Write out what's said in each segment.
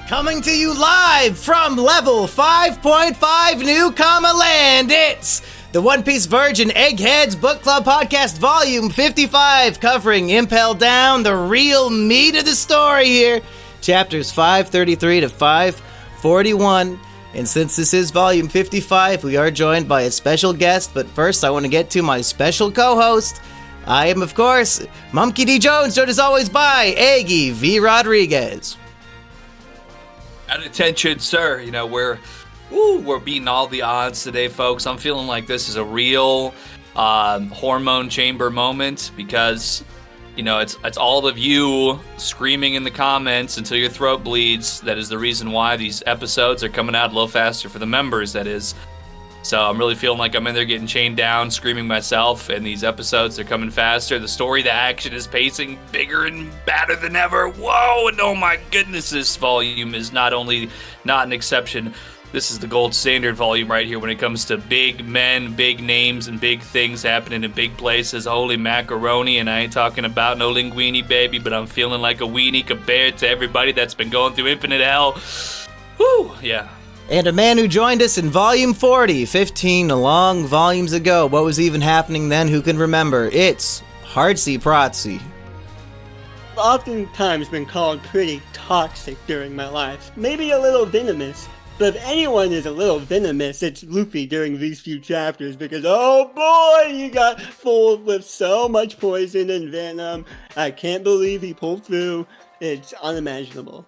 Coming to you live from level 5.5 Newcomer Land, it's the One Piece Virgin Eggheads Book Club Podcast Volume 55, covering Impel Down, the real meat of the story here, chapters 533 to 541. And since this is Volume 55, we are joined by a special guest, but first I want to get to my special co-host. I am, of course, Mumky D. Jones, joined as always by Aggie V. Rodriguez. At attention, sir. You know, we're beating all the odds today, folks. I'm feeling like this is a real hormone chamber moment because, you know, it's all of you screaming in the comments until your throat bleeds. That is the reason why these episodes are coming out a little faster for the members, that is. So I'm really feeling like I'm in there getting chained down, screaming myself, and these episodes are coming faster. The story, the action is pacing bigger and badder than ever. Whoa, and oh my goodness, this volume is not only not an exception, this is the gold standard volume right here when it comes to big men, big names, and big things happening in big places. Holy macaroni, and I ain't talking about no linguini, baby, but I'm feeling like a weenie compared to everybody that's been going through infinite hell. Whew, yeah. And a man who joined us in Volume 40, 15 long volumes ago. What was even happening then? Who can remember? It's Hartsy Protsy. Oftentimes been called pretty toxic during my life. Maybe a little venomous. But if anyone is a little venomous, it's Luffy during these few chapters because, oh boy, he got full with so much poison and venom. I can't believe he pulled through. It's unimaginable.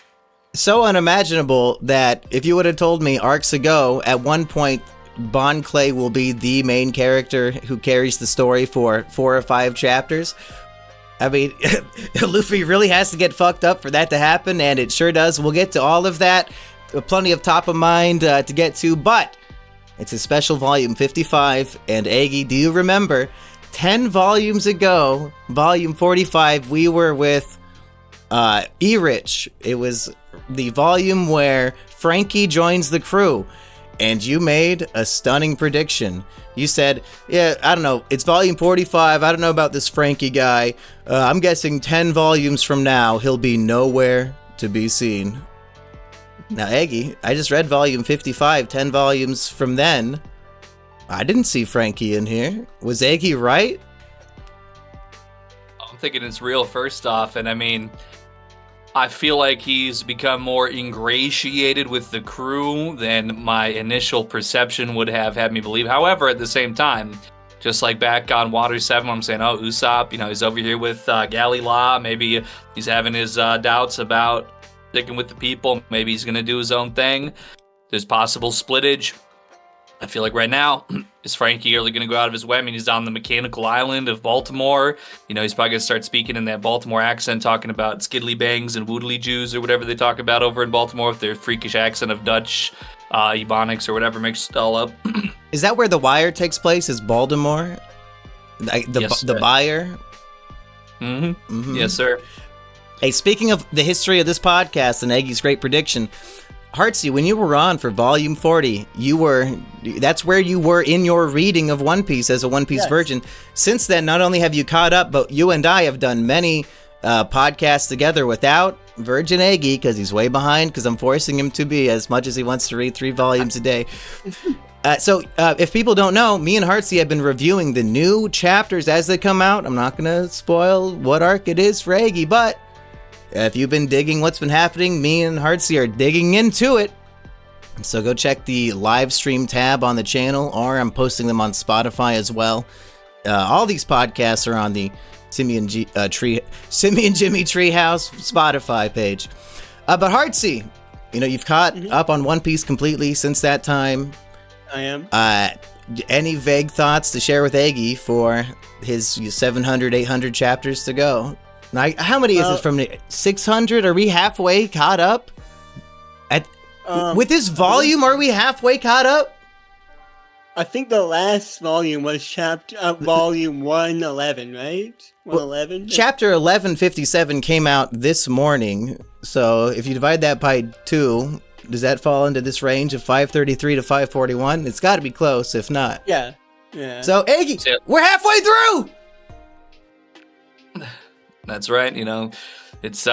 So unimaginable that if you would have told me arcs ago, at one point, Bon Clay will be the main character who carries the story for 4 or 5 chapters. I mean, Luffy really has to get fucked up for that to happen, and it sure does. We'll get to all of that. Plenty of top of mind to get to, but it's a special volume 55. And Aggie, do you remember 10 volumes ago, volume 45, we were with E-Rich. It was the volume where Frankie joins the crew, and you made a stunning prediction. You said, yeah, I don't know, it's volume 45, I don't know about this Frankie guy. I'm guessing 10 volumes from now, he'll be nowhere to be seen. Now, Aggie, I just read volume 55, 10 volumes from then. I didn't see Frankie in here. Was Aggie right? I'm thinking it's real, first off, and I mean, I feel like he's become more ingratiated with the crew than my initial perception would have had me believe. However, at the same time, just like back on Water 7, I'm saying, oh, Usopp, you know, he's over here with Galley Law. Maybe he's having his doubts about sticking with the people. Maybe he's going to do his own thing. There's possible splittage. I feel like right now, is Frankie really going to go out of his way? I mean, he's on the mechanical island of Baltimore. You know, he's probably going to start speaking in that Baltimore accent, talking about skiddly bangs and woodly Jews or whatever they talk about over in Baltimore with their freakish accent of Dutch, Ebonics or whatever mixed it all up. Is that where The Wire takes place? Is Baltimore? Yes, the buyer? Mm-hmm. Mm-hmm. Yes, sir. Hey, speaking of the history of this podcast and Aggie's great prediction, Hartsy, when you were on for Volume 40, that's where you were in your reading of One Piece as a One Piece virgin. Since then, not only have you caught up, but you and I have done many podcasts together without Virgin Aggie, because he's way behind, because I'm forcing him to be, as much as he wants to read 3 volumes a day. So if people don't know, me and Hartsy have been reviewing the new chapters as they come out. I'm not going to spoil what arc it is for Aggie, but if you've been digging what's been happening, me and Hartsy are digging into it. So go check the live stream tab on the channel, or I'm posting them on Spotify as well. All these podcasts are on the Simi and Jimmy Treehouse Spotify page. But Hartsy, you know, you've caught up on One Piece completely since that time. I am. Any vague thoughts to share with Aggie for his 700, 800 chapters to go? Now, how many is it from 600? Are we halfway caught up? With this volume, are we halfway caught up? I think the last volume was volume 111, right? 111? Well, chapter 1157 came out this morning, so if you divide that by 2, does that fall into this range of 533 to 541? It's got to be close, if not. Yeah. So, Aggie, we're halfway through! That's right, you know, it's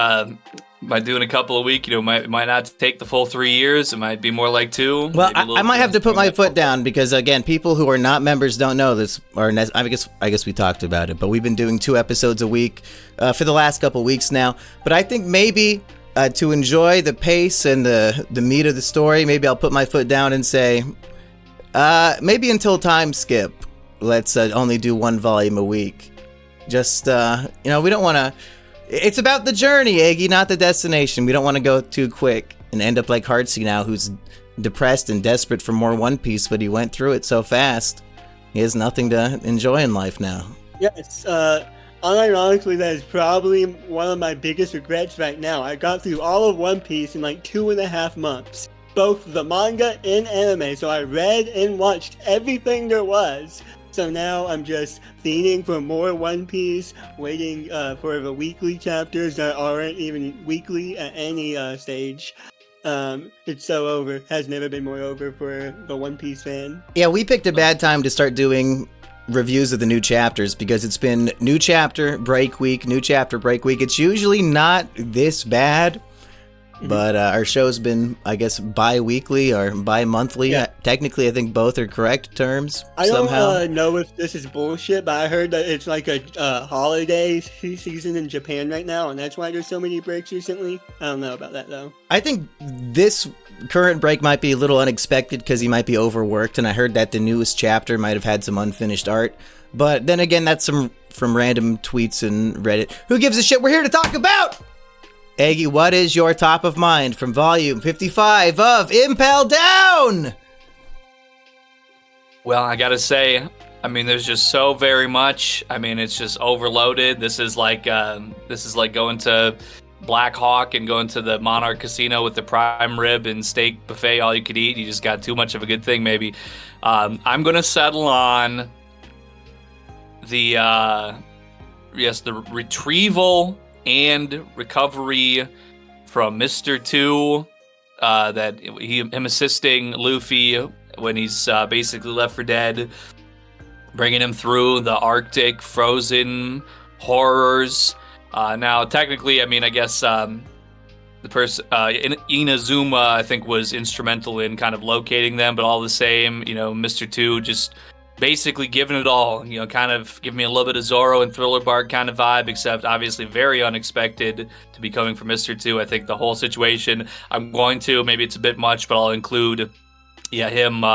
by doing a couple a week, might not take the full 3 years. It might be more like 2. Well, I might have to put my foot down because, again, people who are not members don't know this. Or I guess we talked about it, but we've been doing 2 episodes a week for the last couple weeks now. But I think maybe to enjoy the pace and the meat of the story, maybe I'll put my foot down and say, maybe until time skip, let's only do 1 volume a week. Just, we don't want to... It's about the journey, Iggy, not the destination. We don't want to go too quick and end up like Hartsy now, who's depressed and desperate for more One Piece, but he went through it so fast. He has nothing to enjoy in life now. Yes, unironically, that is probably one of my biggest regrets right now. I got through all of One Piece in like 2.5 months. Both the manga and anime, so I read and watched everything there was. So now I'm just fiending for more One Piece, waiting for the weekly chapters that aren't even weekly at any stage. It's so over. Has never been more over for the One Piece fan. Yeah, we picked a bad time to start doing reviews of the new chapters because it's been new chapter, break week, new chapter, break week. It's usually not this bad. But our show's been, I guess, bi-weekly or bi-monthly. Yeah. Technically, I think both are correct terms I somehow. don't know if this is bullshit, but I heard that it's like a holiday season in Japan right now, and that's why there's so many breaks recently. I don't know about that, though. I think this current break might be a little unexpected because he might be overworked, and I heard that the newest chapter might have had some unfinished art. But then again, that's from random tweets and Reddit. Who gives a shit? We're here to talk about... Aggie, what is your top of mind from volume 55 of Impel Down? Well, I gotta say, there's just so very much. It's just overloaded. This is like going to Black Hawk and going to the Monarch Casino with the prime rib and steak buffet, all you could eat. You just got too much of a good thing, maybe. I'm gonna settle on the retrieval and recovery from Mr. 2, that him assisting Luffy when he's basically left for dead, bringing him through the Arctic frozen horrors. Now, technically, I guess the person Inazuma, I think, was instrumental in kind of locating them, but all the same, Mr. 2 just basically giving it all, kind of give me a little bit of Zoro and Thriller Bark kind of vibe, except obviously very unexpected to be coming from Mr. 2. I think the whole situation, maybe it's a bit much, but I'll include, him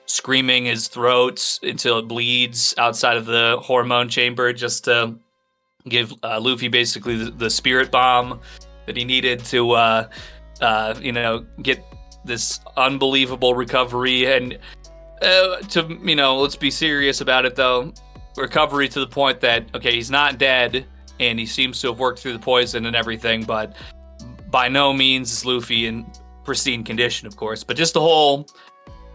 screaming his throat until it bleeds outside of the hormone chamber just to give Luffy basically the spirit bomb that he needed to, get this unbelievable recovery. And let's be serious about it, though. Recovery to the point that, okay, he's not dead, and he seems to have worked through the poison and everything, but by no means is Luffy in pristine condition, of course. But just the whole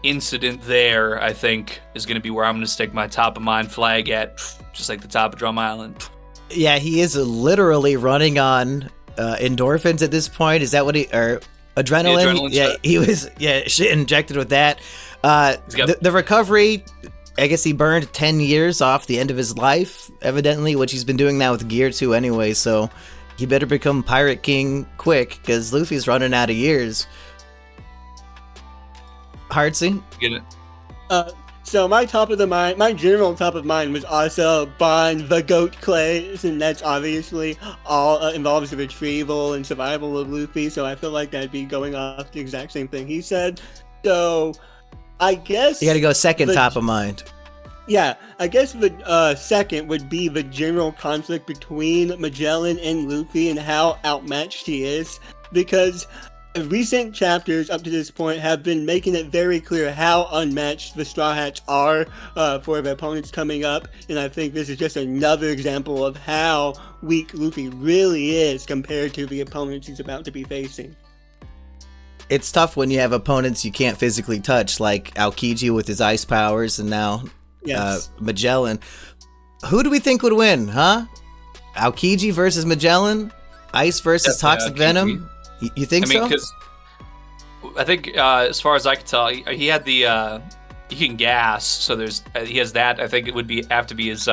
incident there, I think, is going to be where I'm going to stick my top-of-mind flag at, just like the top of Drum Island. Yeah, he is literally running on endorphins at this point. Is that what or adrenaline? Yeah, he was, shit injected with that. The recovery, I guess he burned 10 years off the end of his life, evidently, which he's been doing now with Gear 2 anyway, so he better become Pirate King quick, because Luffy's running out of years. Hartsy? So my general top of mind was also Bond the Goat Clay, and that's obviously all involves the retrieval and survival of Luffy, so I feel like that'd be going off the exact same thing he said. So I guess... You gotta go second top of mind. Yeah, I guess the second would be the general conflict between Magellan and Luffy and how outmatched he is, because recent chapters up to this point have been making it very clear how unmatched the Straw Hats are for the opponents coming up, and I think this is just another example of how weak Luffy really is compared to the opponents he's about to be facing. It's tough when you have opponents you can't physically touch, like Aokiji with his ice powers, and now Magellan. Who do we think would win, huh? Aokiji versus Magellan? Ice versus Toxic Venom? You think so? Because I think, as far as I can tell, he had the he can gas, so he has that. I think it would have to be his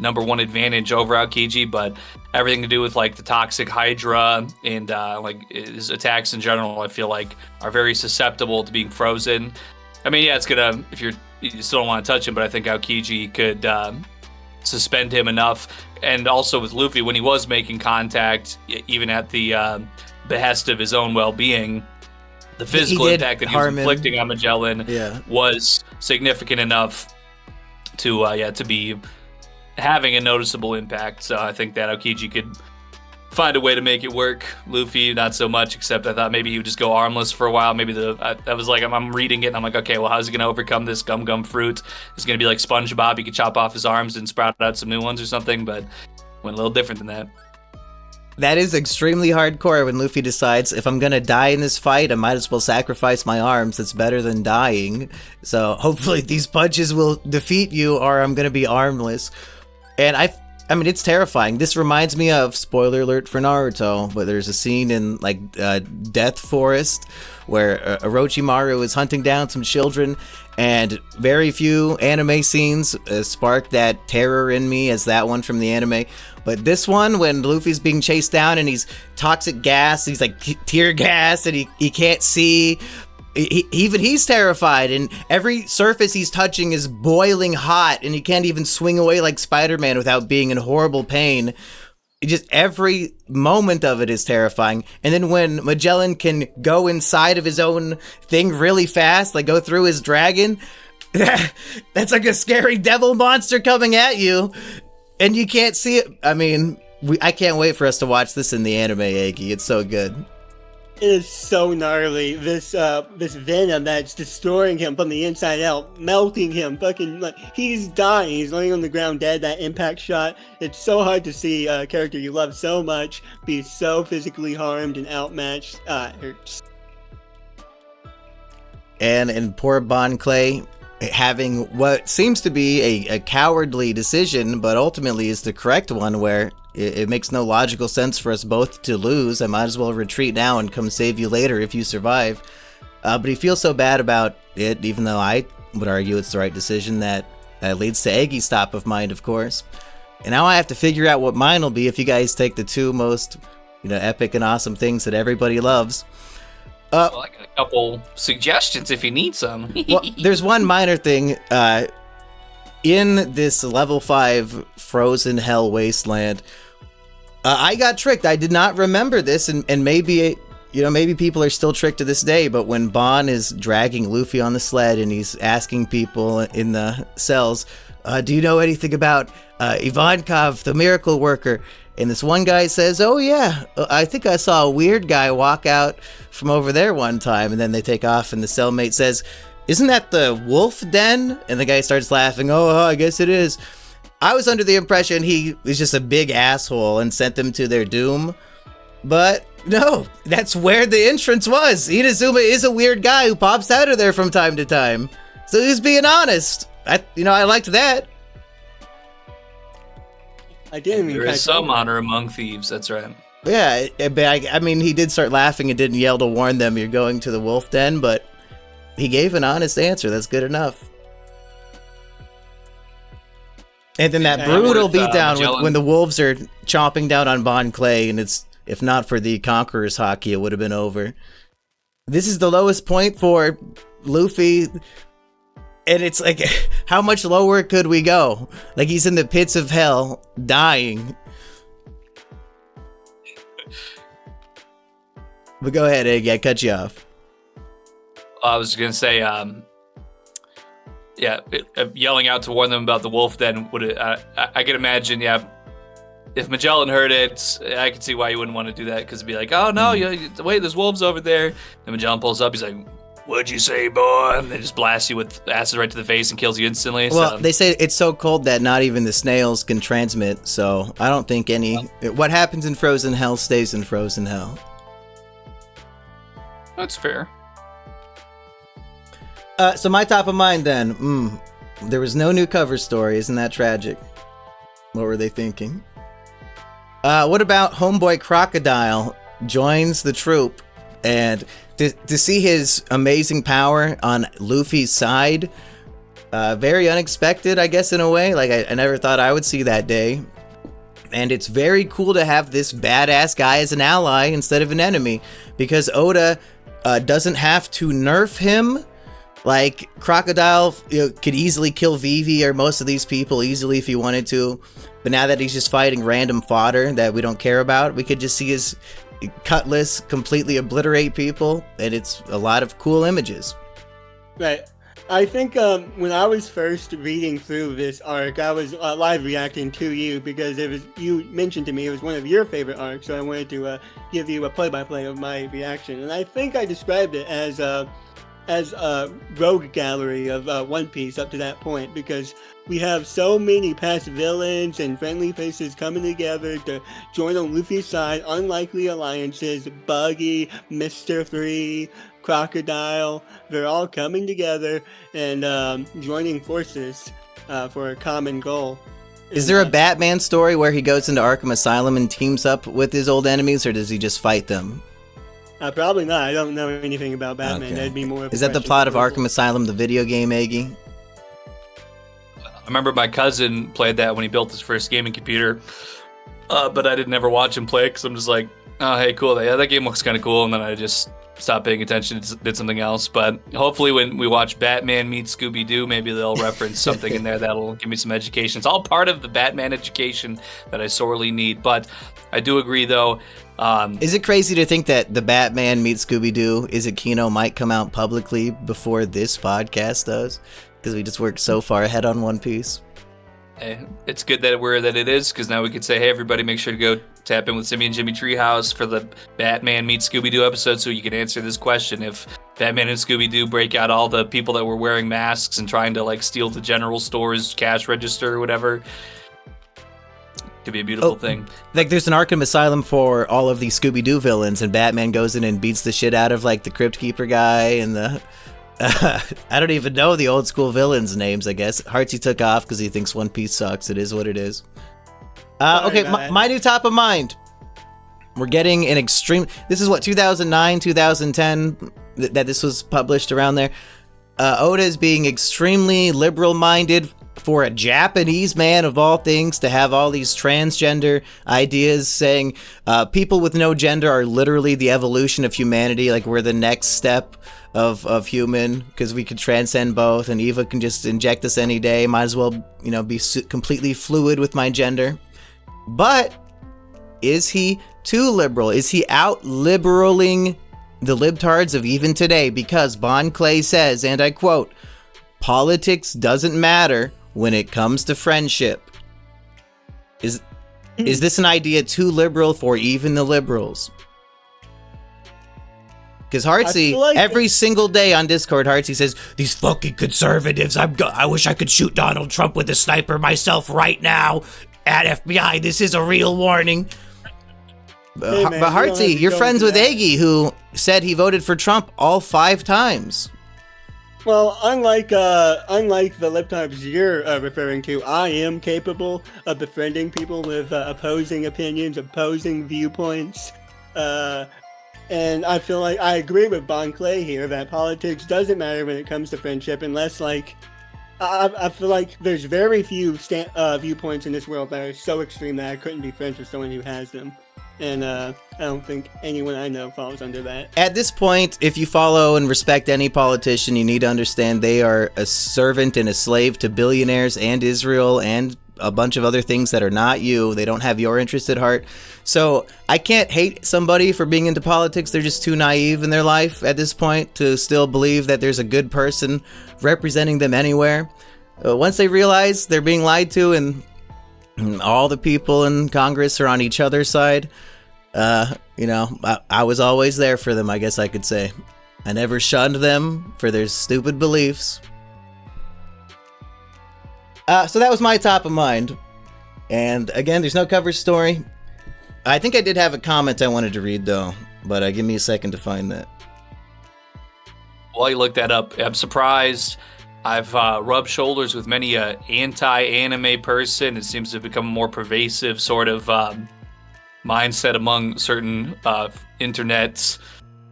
#1 advantage over Aokiji, but everything to do with like the toxic Hydra and like his attacks in general, I feel like are very susceptible to being frozen. I mean, yeah, it's gonna, if you still don't want to touch him, but I think Aokiji could suspend him enough. And also with Luffy, when he was making contact, even at the behest of his own well-being, the physical impact that he was inflicting on Magellan was significant enough to be having a noticeable impact. So I think that Aokiji could find a way to make it work. Luffy, not so much, except I thought maybe he would just go armless for a while. Maybe that was like, I'm reading it and I'm like, okay, well, how's he going to overcome this gum fruit? It's going to be like SpongeBob. He could chop off his arms and sprout out some new ones or something, but went a little different than that. That is extremely hardcore when Luffy decides, if I'm gonna die in this fight, I might as well sacrifice my arms. It's better than dying. So hopefully these punches will defeat you, or I'm gonna be armless. And I mean, it's terrifying. This reminds me of, spoiler alert for Naruto, but there's a scene in like Death Forest where Orochimaru is hunting down some children, and very few anime scenes spark that terror in me as that one from the anime. But this one, when Luffy's being chased down and he's toxic gas, he's like tear gas, and he can't see. Even he's terrified, and every surface he's touching is boiling hot, and he can't even swing away like Spider-Man without being in horrible pain. Just every moment of it is terrifying. And then when Magellan can go inside of his own thing really fast, like go through his dragon, that's like a scary devil monster coming at you, and you can't see it. I mean, I can't wait for us to watch this in the anime, Aggie. It's so good. It is so gnarly. This venom that's destroying him from the inside out, melting him. Fucking, like, he's dying. He's laying on the ground dead. That impact shot. It's so hard to see a character you love so much be so physically harmed and outmatched. It hurts. And poor Bon Clay having what seems to be a cowardly decision, but ultimately is the correct one, where it makes no logical sense for us both to lose. I might as well retreat now and come save you later if you survive. But he feels so bad about it, even though I would argue it's the right decision, that leads to Eggie's top of mind, of course. And now I have to figure out what mine will be if you guys take the two most, epic and awesome things that everybody loves. Well, I got a couple suggestions if you need some. Well, there's one minor thing. In this level 5 frozen hell wasteland, I got tricked. I did not remember this, and maybe maybe people are still tricked to this day, but when Bon is dragging Luffy on the sled and he's asking people in the cells, do you know anything about Ivankov, the miracle worker? And this one guy says, oh yeah, I think I saw a weird guy walk out from over there one time. And then they take off, and the cellmate says, isn't that the wolf den? And the guy starts laughing. Oh, I guess it is. I was under the impression he was just a big asshole and sent them to their doom. But no, that's where the entrance was. Inazuma is a weird guy who pops out of there from time to time. So he's being honest. I liked that. I didn't even. There is some honor among thieves. That's right. Yeah, but I mean, he did start laughing and didn't yell to warn them you're going to the wolf den, but he gave an honest answer. That's good enough. And then that brutal beatdown when the wolves are chomping down on Bon Clay, and it's, if not for the Conqueror's Hockey, it would have been over. This is the lowest point for Luffy, and it's like, how much lower could we go? Like, he's in the pits of hell, dying. But go ahead, Egg, I cut you off. I was going to say, yelling out to warn them about the wolf den would I could imagine, if Magellan heard it, I could see why you wouldn't want to do that, because it'd be like, oh no, wait, there's wolves over there. And Magellan pulls up, he's like, what'd you say, boy? And they just blast you with acid right to the face and kills you instantly. Well, they say it's so cold that not even the snails can transmit, so I don't think what happens in frozen hell stays in frozen hell. That's fair. So my top of mind then, there was no new cover story. Isn't that tragic? What were they thinking? What about Homeboy Crocodile joins the troop, and to see his amazing power on Luffy's side, Very unexpected, I guess, in a way. Like, I never thought I would see that day. And it's very cool to have this badass guy as an ally instead of an enemy, because Oda doesn't have to nerf him. Like, Crocodile could easily kill Vivi or most of these people easily if he wanted to. But now that he's just fighting random fodder that we don't care about, we could just see his cutlass completely obliterate people, and it's a lot of cool images. Right. I think when I was first reading through this arc, I was live reacting to you because you mentioned to me it was one of your favorite arcs, so I wanted to give you a play-by-play of my reaction. And I think I described it as a rogue gallery of One Piece up to that point, because we have so many past villains and friendly faces coming together to join on Luffy's side, unlikely alliances, Buggy, Mr. 3, Crocodile, they're all coming together and joining forces for a common goal. Is there a Batman story where he goes into Arkham Asylum and teams up with his old enemies, or does he just fight them? Probably not. I don't know anything about Batman. Okay. That'd be more. Is that the plot of Arkham Asylum, the video game, Eggy? I remember my cousin played that when he built his first gaming computer, but I didn't ever watch him play because I'm just like, oh, hey, cool. Yeah, that game looks kind of cool. And then I just stopped paying attention, did something else. But hopefully when we watch Batman meet Scooby-Doo, maybe they'll reference something in there that'll give me some education. It's all part of the Batman education that I sorely need. But I do agree, though. Is it crazy to think that the Batman meets Scooby-Doo Kino might come out publicly before this podcast does? Because we just worked so far ahead on One Piece. It's good that it is, because now we could say, hey, everybody, make sure to go tap in with Simmy and Jimmy Treehouse for the Batman meets Scooby-Doo episode so you can answer this question. If Batman and Scooby-Doo break out all the people that were wearing masks and trying to like steal the general store's cash register or whatever, could be a beautiful thing. Like, there's an Arkham Asylum for all of these Scooby-Doo villains, and Batman goes in and beats the shit out of like the Crypt Keeper guy and the I don't even know the old school villains' names, I guess. Hartsy took off because he thinks One Piece sucks. It is what it is. Okay, my new top of mind. We're getting an extreme... This is what, 2009, 2010, that this was published around there. Oda is being extremely liberal-minded for a Japanese man of all things to have all these transgender ideas, saying people with no gender are literally the evolution of humanity, like we're the next step of human, because we could transcend both, and Eva can just inject us any day, might as well, be completely fluid with my gender. But is he too liberal? Is he out liberaling the libtards of even today? Because Bon Clay says, and I quote, "Politics doesn't matter when it comes to friendship." Is this an idea too liberal for even the liberals? Because Hartsy, like every single day on Discord, Hartsy says, "These fucking conservatives, I wish I could shoot Donald Trump with a sniper myself right now at FBI. This is a real warning." Hey, man, but Hartsy, you're friends with Eggy, who said he voted for Trump all 5 times. Well, unlike the libtards you're referring to, I am capable of befriending people with opposing opinions, opposing viewpoints. And I feel like I agree with Bon Clay here that politics doesn't matter when it comes to friendship, unless, like, I feel like there's very few viewpoints in this world that are so extreme that I couldn't be friends with someone who has them. And I don't think anyone I know falls under that. At this point, if you follow and respect any politician, you need to understand they are a servant and a slave to billionaires and Israel and a bunch of other things that are not you. They don't have your interest at heart. So I can't hate somebody for being into politics. They're just too naive in their life at this point to still believe that there's a good person representing them anywhere. Once they realize they're being lied to and all the people in Congress are on each other's side, I was always there for them, I guess I could say. I never shunned them for their stupid beliefs. So that was my top of mind. And again, there's no cover story. I think I did have a comment I wanted to read, though, but give me a second to find that. While you look that up, I'm surprised. I've rubbed shoulders with many anti-anime person. It seems to have become a more pervasive sort of mindset among certain internet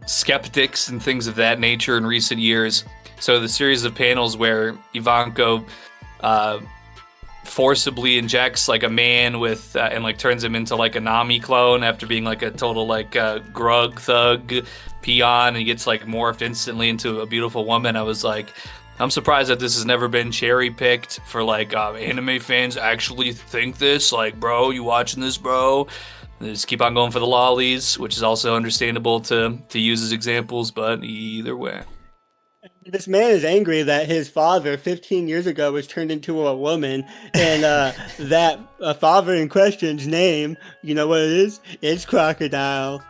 skeptics and things of that nature in recent years. So the series of panels where Ivanko forcibly injects like a man with and like turns him into like a Nami clone after being like a total like grug thug peon, and he gets like morphed instantly into a beautiful woman. I was like, I'm surprised that this has never been cherry picked for like anime fans actually think this. Like, bro, you watching this, bro? They just keep on going for the lollies, which is also understandable to use as examples, but either way. This man is angry that his father 15 years ago was turned into a woman, and that father in question's name, you know what it is? It's Crocodile.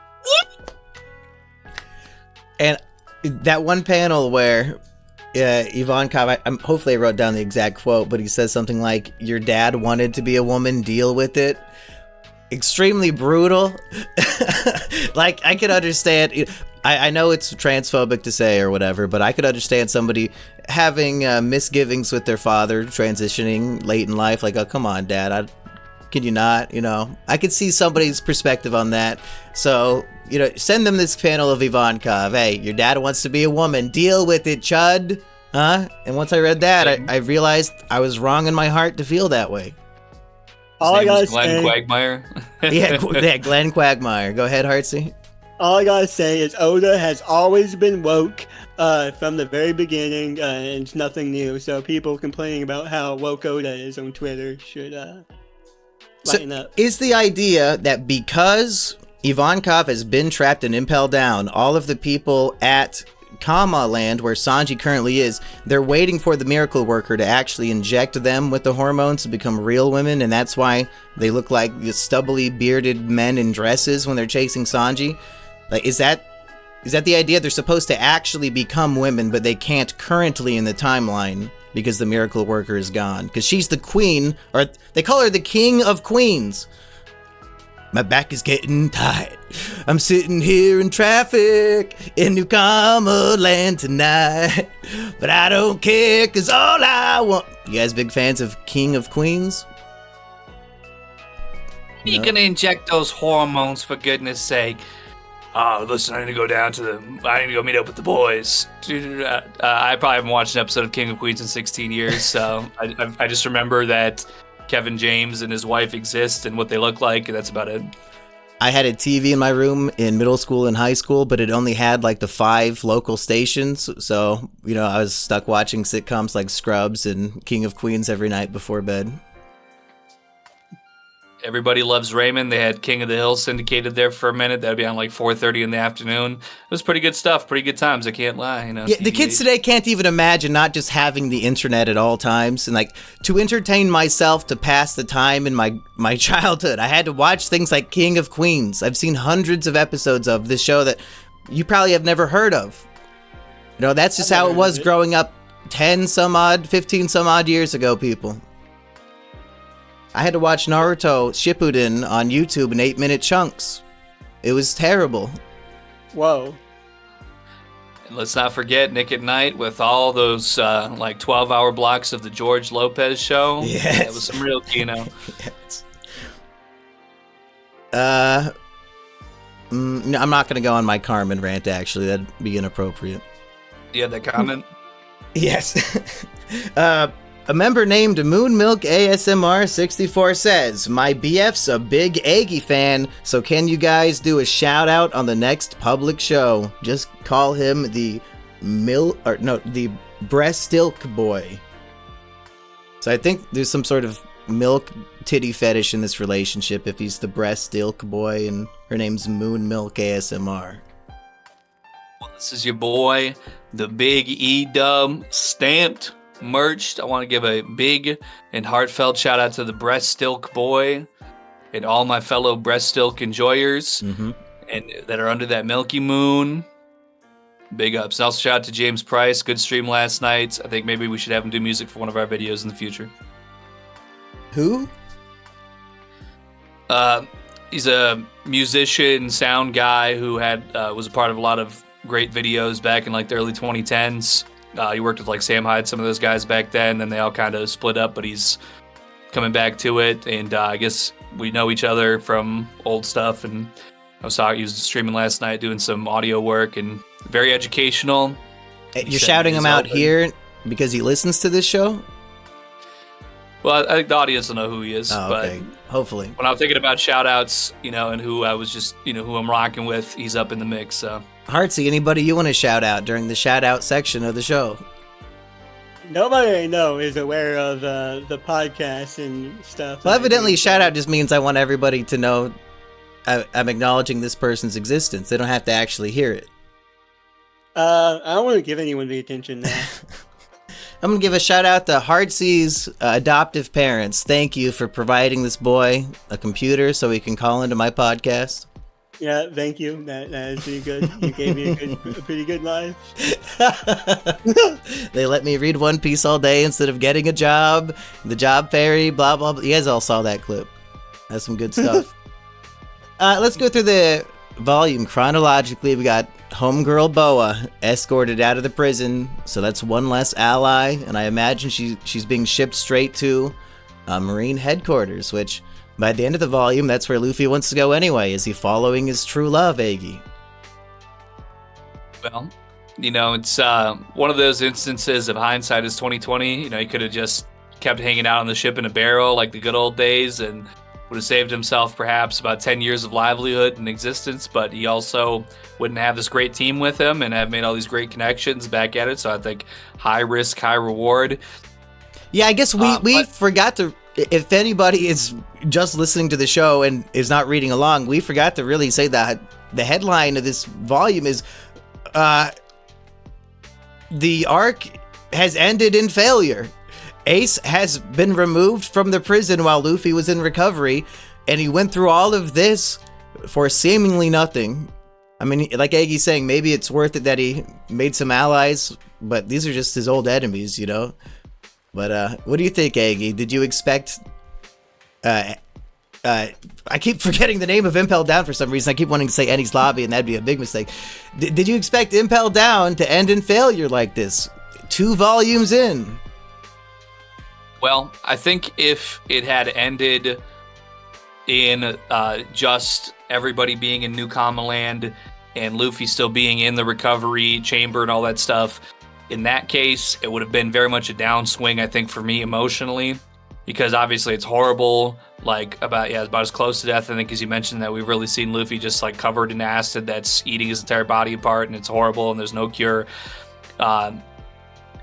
And that one panel where Ivankov, hopefully I wrote down the exact quote, but he says something like, "Your dad wanted to be a woman, deal with it." Extremely brutal. Like, I could understand, I know it's transphobic to say or whatever, but I could understand somebody having misgivings with their father transitioning late in life. Like, oh, come on, Dad, can you not? I could see somebody's perspective on that. So, send them this panel of Ivankov. Hey, your dad wants to be a woman. Deal with it, chud. Huh? And once I read that, I realized I was wrong in my heart to feel that way. All I gotta Glenn say, Quagmire. yeah, Glenn Quagmire. Go ahead, Hartsy. all I gotta say is Oda has always been woke from the very beginning, and it's nothing new. So people complaining about how woke Oda is on Twitter should lighten up. Is the idea that because Ivankov has been trapped in Impel Down, all of the people at Kama Land, where Sanji currently is, they're waiting for the miracle worker to actually inject them with the hormones to become real women, and that's why they look like the stubbly bearded men in dresses when they're chasing Sanji? Like, is that the idea? They're supposed to actually become women, but they can't currently in the timeline because the miracle worker is gone. Because she's the queen, or they call her the king of queens. My back is getting tired. I'm sitting here in traffic in New Kama Land tonight. But I don't care, cause all I want... You guys big fans of King of Queens? You're gonna inject those hormones, for goodness sake. Oh, listen, I need to go meet up with the boys. I probably haven't watched an episode of King of Queens in 16 years, so I just remember that Kevin James and his wife exist and what they look like, and that's about it. I had a TV in my room in middle school and high school, but it only had like the 5 local stations, so, I was stuck watching sitcoms like Scrubs and King of Queens every night before bed. Everybody Loves Raymond. They had King of the Hill syndicated there for a minute. That would be on like 4:30 in the afternoon. It was pretty good stuff, pretty good times. I can't lie. Yeah, the kids today can't even imagine not just having the internet at all times. And like, to entertain myself, to pass the time in my childhood, I had to watch things like King of Queens. I've seen hundreds of episodes of this show that you probably have never heard of. That's just how it was growing up 15 some odd years ago, people. I had to watch Naruto Shippuden on YouTube in 8-minute chunks. It was terrible. Whoa. And let's not forget Nick at Night with all those like 12-hour blocks of the George Lopez show. Yes. That was some real Kino. Yes. No, I'm not going to go on my Carmen rant, actually. That'd be inappropriate. You had that comment? Yes. A member named Moon Milk ASMR 64 says, "My BF's a big Aggie fan, so can you guys do a shout out on the next public show? Just call him the breast stilk boy." So I think there's some sort of milk titty fetish in this relationship if he's the breast stilk boy and her name's Moon Milk ASMR. Well, this is your boy, the Big E-Dub, stamped, merched. I want to give a big and heartfelt shout out to the breast stilk boy and all my fellow breast stilk enjoyers and that are under that milky moon. Big ups. And also shout out to James Price. Good stream last night. I think maybe we should have him do music for one of our videos in the future. Who? He's a musician, sound guy who was a part of a lot of great videos back in like the early 2010s. He worked with like Sam Hyde, some of those guys back then. Then they all kind of split up, but he's coming back to it. And I guess we know each other from old stuff. And he was streaming last night, doing some audio work and very educational. You're shouting him out here because he listens to this show? Well, I think the audience will know who he is. Oh, okay. But hopefully. When I'm thinking about shout-outs, and who I was just, who I'm rocking with, he's up in the mix, so. Hartsy, anybody you want to shout out during the shout-out section of the show? Nobody I know is aware of the podcast and stuff. Well, evidently, shout-out just means I want everybody to know I'm acknowledging this person's existence. They don't have to actually hear it. I don't want to give anyone the attention now. I'm going to give a shout out to Hartsy's adoptive parents. Thank you for providing this boy a computer so he can call into my podcast. Yeah, thank you. That is pretty good. You gave me a pretty good life. They let me read One Piece all day instead of getting a job. The job fairy, blah, blah, blah. You guys all saw that clip. That's some good stuff. Let's go through the volume chronologically. We got homegirl Boa escorted out of the prison, so that's one less ally, and I imagine she's being shipped straight to Marine headquarters, which by the end of the volume, that's where Luffy wants to go anyway. Is he following his true love, Aggie? Well, it's one of those instances of hindsight is 2020. He could have just kept hanging out on the ship in a barrel like the good old days and would have saved himself perhaps about 10 years of livelihood and existence, but he also wouldn't have this great team with him and have made all these great connections back at it. So I think high risk, high reward. Yeah, I guess we forgot to, if anybody is just listening to the show and is not reading along, we forgot to really say that the headline of this volume is the arc has ended in failure. Ace has been removed from the prison while Luffy was in recovery, and he went through all of this for seemingly nothing. I mean, like Aggie's saying, maybe it's worth it that he made some allies, but these are just his old enemies, But what do you think, Aggie? Did you expect... I keep forgetting the name of Impel Down for some reason. I keep wanting to say Enies Lobby, and that'd be a big mistake. Did you expect Impel Down to end in failure like this? 2 volumes in. Well, I think if it had ended in just everybody being in New Common Land and Luffy still being in the recovery chamber and all that stuff, in that case, it would have been very much a downswing, I think, for me emotionally, because obviously it's horrible, about as close to death, I think, as you mentioned, that we've really seen Luffy just covered in acid that's eating his entire body apart, and it's horrible, and there's no cure.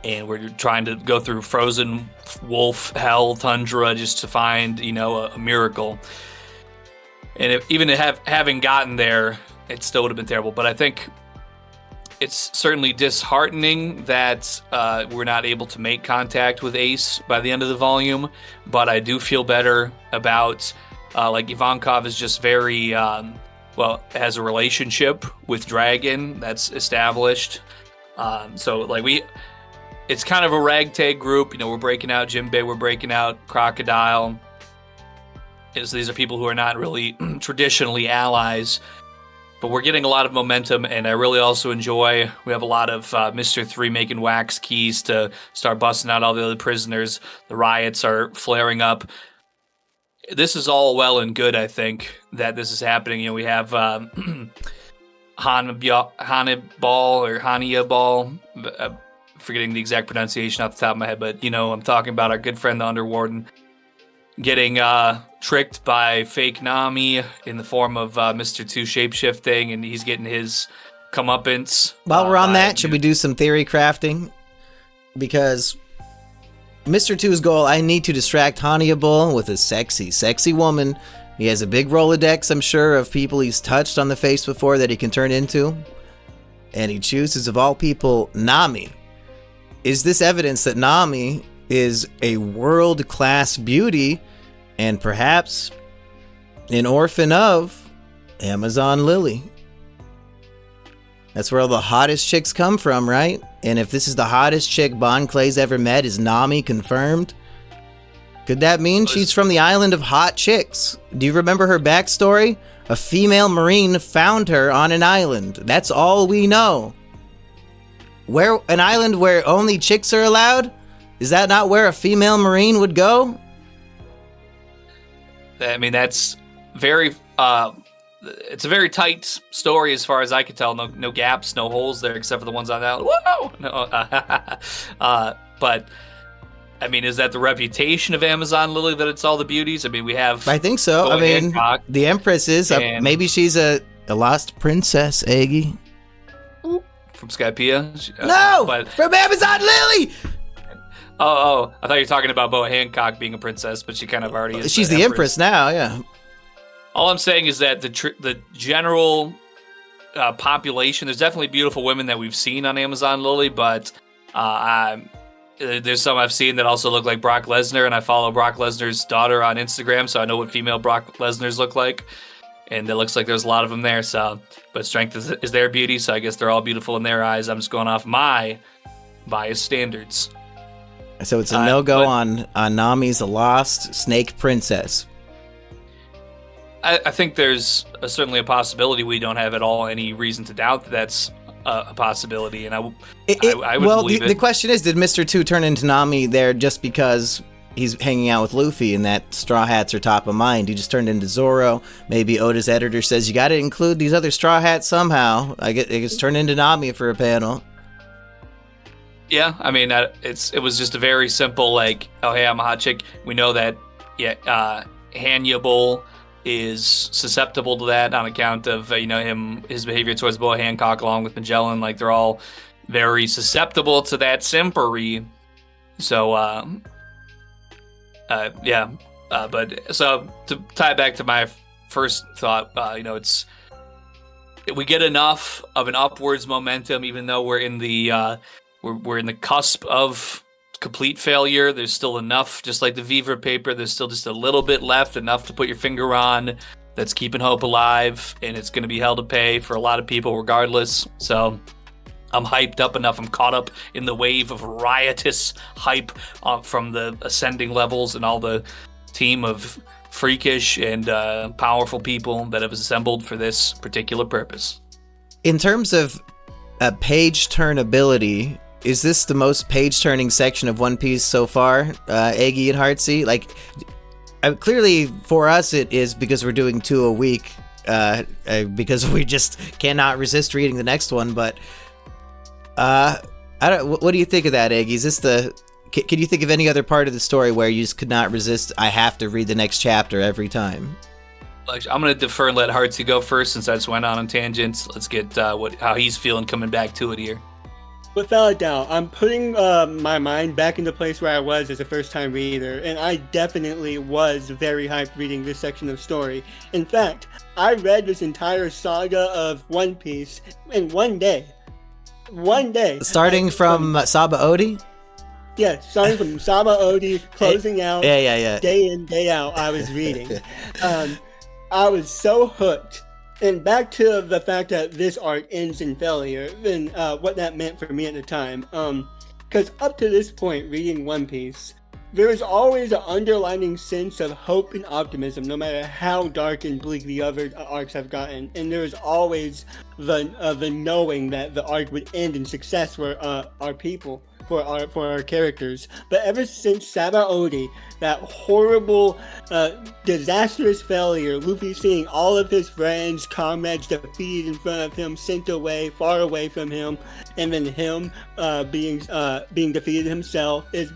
And we're trying to go through frozen wolf hell tundra just to find, a miracle. And having gotten there, it still would have been terrible. But I think it's certainly disheartening that we're not able to make contact with Ace by the end of the volume. But I do feel better about, Ivankov is just very, has a relationship with Dragon that's established. It's kind of a ragtag group. We're breaking out Jinbei, we're breaking out Crocodile. These are people who are not really traditionally allies, but we're getting a lot of momentum, and I really also enjoy, we have a lot of Mr. 3 making wax keys to start busting out all the other prisoners. The riots are flaring up. This is all well and good, I think, that this is happening. We have Hannibal, forgetting the exact pronunciation off the top of my head, but I'm talking about our good friend the Underwarden getting tricked by fake Nami in the form of Mr. 2 shapeshifting, and he's getting his comeuppance. While we're on that, should we do some theory crafting? Because Mr. 2's goal, I need to distract Hannibal with a sexy woman. He has a big Rolodex, I'm sure, of people he's touched on the face before that he can turn into. And he chooses, of all people, Nami. Is this evidence that Nami is a world-class beauty and perhaps an orphan of Amazon Lily? That's where all the hottest chicks come from, right? And if this is the hottest chick Bon Clay's ever met, is Nami confirmed? Could that mean she's from the island of hot chicks? Do you remember her backstory? A female Marine found her on an island. That's all we know. Where an island where only chicks are allowed? Is that not where a female Marine would go? I mean, that's very it's a very tight story as far as I can tell. No gaps, no holes there except for the ones on that. Whoa! No, but I mean, is that the reputation of Amazon Lily that it's all the beauties? I mean, we have. I think so. Boa I mean, Hancock the Empress is maybe she's a lost princess, Aggie. from Skypiea. No, but from Amazon Lily. Oh, I thought you were talking about Boa Hancock being a princess, but she kind of already is. She's the Empress now, yeah. All I'm saying is that the general population, there's definitely beautiful women that we've seen on Amazon Lily, but there's some I've seen that also look like Brock Lesnar, and I follow Brock Lesnar's daughter on Instagram, so I know what female Brock Lesnar's look like, and it looks like there's a lot of them there. So, but strength is their beauty, so I guess they're all beautiful in their eyes. I'm just going off my biased standards. So it's a no-go on Nami's a lost snake princess. I think there's certainly a possibility. We don't have at all any reason to doubt that that's a possibility, and I would believe it. The question is, did Mr. 2 turn into Nami there just because he's hanging out with Luffy and that Straw Hats are top of mind? He just turned into Zoro. Maybe Oda's editor says, you got to include these other Straw Hats somehow. I guess turn into Nami for a panel. Yeah, I mean, it was just a very simple, like, oh, hey, I'm a hot chick. We know that, Hannibal is susceptible to that on account of, his behavior towards Boa Hancock along with Magellan. Like, they're all very susceptible to that simpery. So, but so to tie back to my first thought, we get enough of an upwards momentum, even though we're in the we're in the cusp of complete failure. There's still enough, just like the Viva paper, there's still just a little bit left, enough to put your finger on that's keeping hope alive, and it's going to be hell to pay for a lot of people regardless. So I'm hyped up enough. I'm caught up in the wave of riotous hype from the ascending levels and all the team of freakish and powerful people that have assembled for this particular purpose. In terms of page turnability, is this the most page-turning section of One Piece so far, Aggie and Hartsy? Like, clearly for us it is because we're doing 2 a week, because we just cannot resist reading the next one. But what do you think of that, Aggie? Is this can you think of any other part of the story where you just could not resist? I have to read the next chapter every time. I'm going to defer and let Hartsy go first, since I just went on tangents. Let's get how he's feeling coming back to it here. Without a doubt, I'm putting my mind back in the place where I was as a first-time reader, and I definitely was very hyped reading this section of story. In fact, I read this entire saga of One Piece in one day. One day. Starting from Saba Odi? Yeah, starting from Saba Odi, closing out. Yeah. Day in, day out, I was reading. I was so hooked. And back to the fact that this arc ends in failure, and what that meant for me at the time. Because up to this point, reading One Piece, there is always an underlining sense of hope and optimism, no matter how dark and bleak the other arcs have gotten. And there is always the knowing that the arc would end in success for our people, for our characters. But ever since Saba Odi, that horrible, disastrous failure, Luffy seeing all of his friends, comrades defeated in front of him, sent away, far away from him, and then him being defeated himself, it's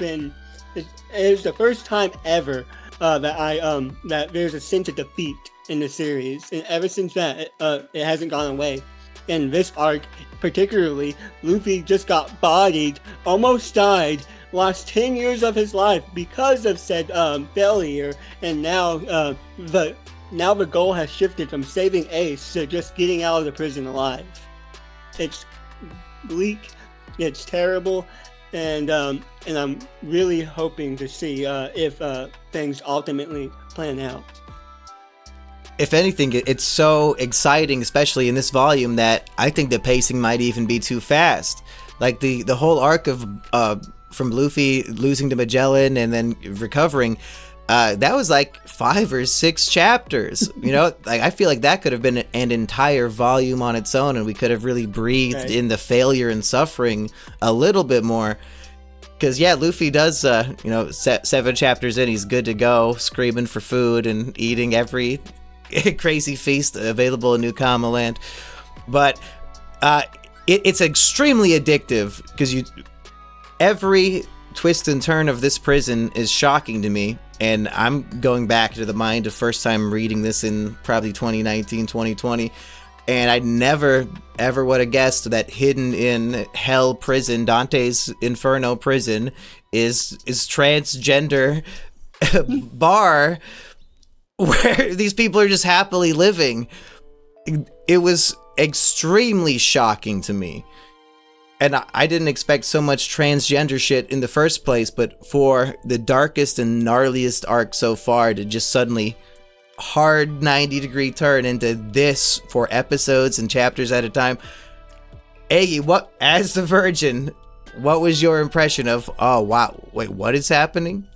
the first time ever that there's a sense of defeat in the series, and ever since that, it hasn't gone away. In this arc, particularly, Luffy just got bodied, almost died, lost 10 years of his life because of said failure, and now the goal has shifted from saving Ace to just getting out of the prison alive. It's bleak, it's terrible, and I'm really hoping to see if things ultimately plan out. If anything, it's so exciting, especially in this volume, that I think the pacing might even be too fast. Like the whole arc of from Luffy losing to Magellan and then recovering, that was like 5 or 6 chapters. Like I feel like that could have been an entire volume on its own, and we could have really breathed in the failure and suffering a little bit more. Because Luffy does, 7 chapters in, he's good to go, screaming for food and eating every crazy feast available in New Kama Land. But it's extremely addictive because every twist and turn of this prison is shocking to me. And I'm going back to the mind of first time reading this in probably 2019, 2020. And I never, ever would have guessed that hidden in Hell Prison, Dante's Inferno prison, is transgender bar where these people are just happily living. It was extremely shocking to me. And I didn't expect so much transgender shit in the first place, but for the darkest and gnarliest arc so far to just suddenly hard 90-degree turn into this for episodes and chapters at a time. Aggie, as the Virgin, what was your impression of, oh wow, wait, what is happening?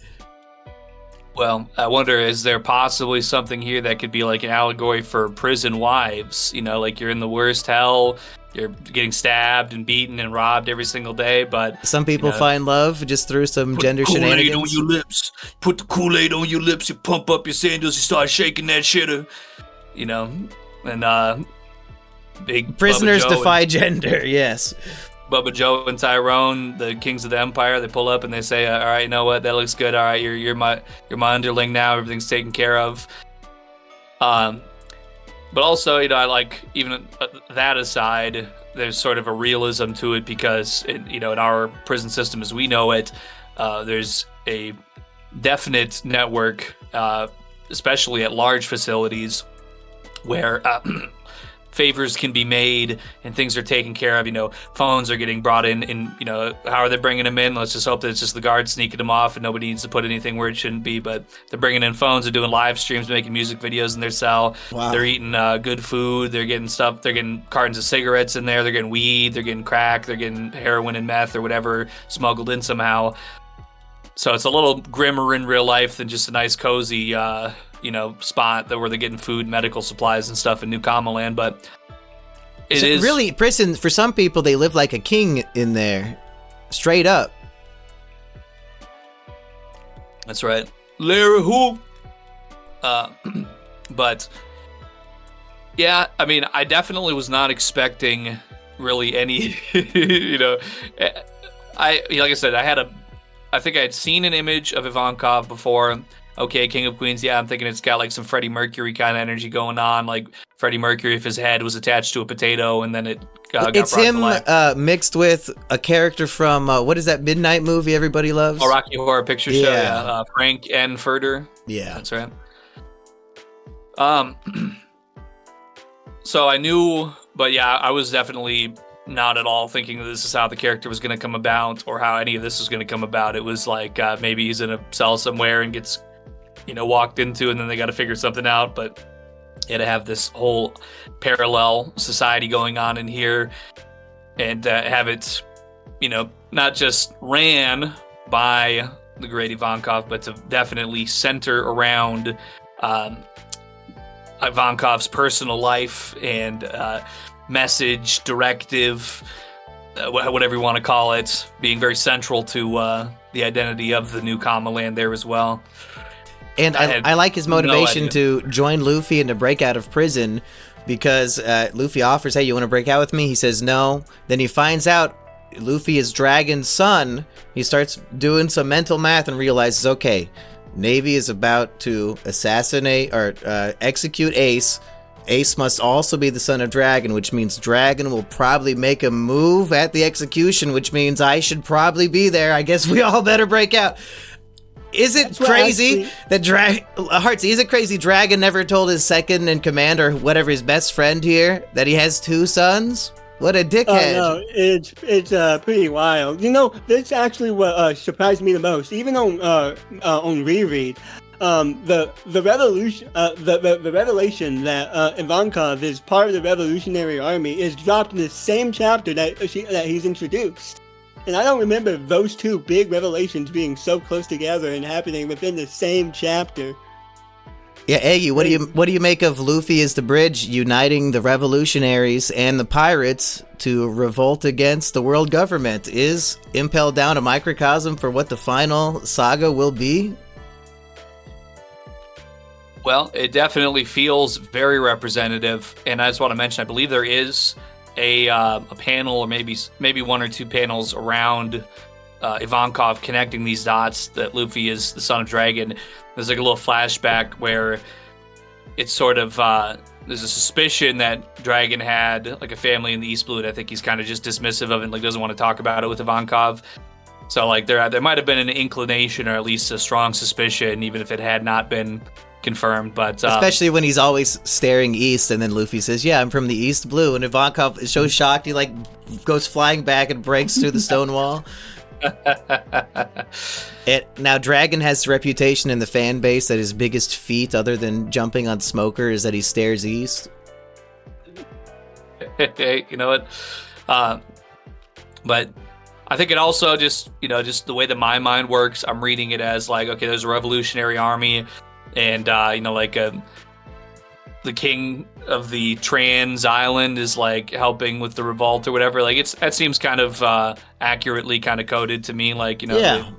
Well, I wonder, is there possibly something here that could be like an allegory for prison wives? You know, like you're in the worst hell, you're getting stabbed and beaten and robbed every single day, but some people find love just through some gender shenanigans. Put the Kool-Aid on your lips. Put the Kool-Aid on your lips. You pump up your sandals. You start shaking that shitter. You know, and big prisoners defy gender. Yes. Bubba Joe and Tyrone, the kings of the empire, they pull up and they say, "All right, you know what? That looks good. All right, you're my underling now. Everything's taken care of." But also, you know, I like, even that aside, there's sort of a realism to it because, in our prison system as we know it, there's a definite network, especially at large facilities, where favors can be made and things are taken care of. You know, phones are getting brought in, and how are they bringing them in? Let's just hope that it's just the guards sneaking them off and nobody needs to put anything where it shouldn't be. But they're bringing in phones, they're doing live streams, making music videos in their cell. Wow. They're eating good food, they're getting stuff, they're getting cartons of cigarettes in there, they're getting weed, they're getting crack, they're getting heroin and meth or whatever smuggled in somehow. So it's a little grimmer in real life than just a nice cozy spot where they're getting food, medical supplies and stuff in New Kama Land. But it is really prison for some people. They live like a king in there, straight up. That's right, Larry who. But yeah, I mean, I definitely was not expecting really any. Like I said, I think I had seen an image of Ivankov before. Okay, King of Queens, yeah, I'm thinking it's got like some Freddie Mercury kind of energy going on, like Freddie Mercury if his head was attached to a potato and then it got it's brought him to life. Mixed with a character from what is that midnight movie everybody loves? Oh, Rocky Horror Picture Show, yeah. Frank N. Furter. Yeah, that's right. So I knew, but yeah, I was definitely not at all thinking that this is how the character was going to come about or how any of this was going to come about. It was like maybe he's in a cell somewhere and gets walked into, and then they got to figure something out. But you had to have this whole parallel society going on in here, and have it, not just ran by the great Ivankov, but to definitely center around Ivankov's personal life and message, directive, whatever you want to call it, being very central to the identity of the New Kama Land there as well. And I like his motivation to join Luffy and to break out of prison because Luffy offers, hey, you want to break out with me? He says no. Then he finds out Luffy is Dragon's son. He starts doing some mental math and realizes, okay, Navy is about to assassinate or execute Ace. Ace must also be the son of Dragon, which means Dragon will probably make a move at the execution, which means I should probably be there. I guess we all better break out. Is it crazy that Hartsy, is it crazy Dragon never told his second in command or whatever his best friend here that he has two sons? What a dickhead. Oh, no, it's pretty wild. That's actually what surprised me the most. Even on reread, the revolution, the revelation that Ivankov is part of the Revolutionary Army is dropped in the same chapter that he's introduced. And I don't remember those two big revelations being so close together and happening within the same chapter. Yeah, Aggie, what do you make of Luffy as the bridge uniting the revolutionaries and the pirates to revolt against the world government? Is Impel Down a microcosm for what the final saga will be? Well, it definitely feels very representative, and I just want to mention, I believe there is a panel, or maybe one or two panels around Ivankov connecting these dots that Luffy is the son of Dragon. There's like a little flashback where it's sort of there's a suspicion that Dragon had like a family in the East Blue, and I think he's kind of just dismissive of it and like doesn't want to talk about it with Ivankov. So like there might have been an inclination, or at least a strong suspicion, even if it had not been confirmed. But especially when he's always staring east, and then Luffy says, "Yeah, I'm from the East Blue," and Ivankov is so shocked he like goes flying back and breaks through the stone wall. Now Dragon has the reputation in the fan base that his biggest feat, other than jumping on Smoker, is that he stares east. Hey, you know what? But I think it also just the way that my mind works, I'm reading it as like, okay, there's a revolutionary army, and the king of the Trans Island is like helping with the revolt or whatever. Like that seems kind of accurately kind of coded to me. Like yeah,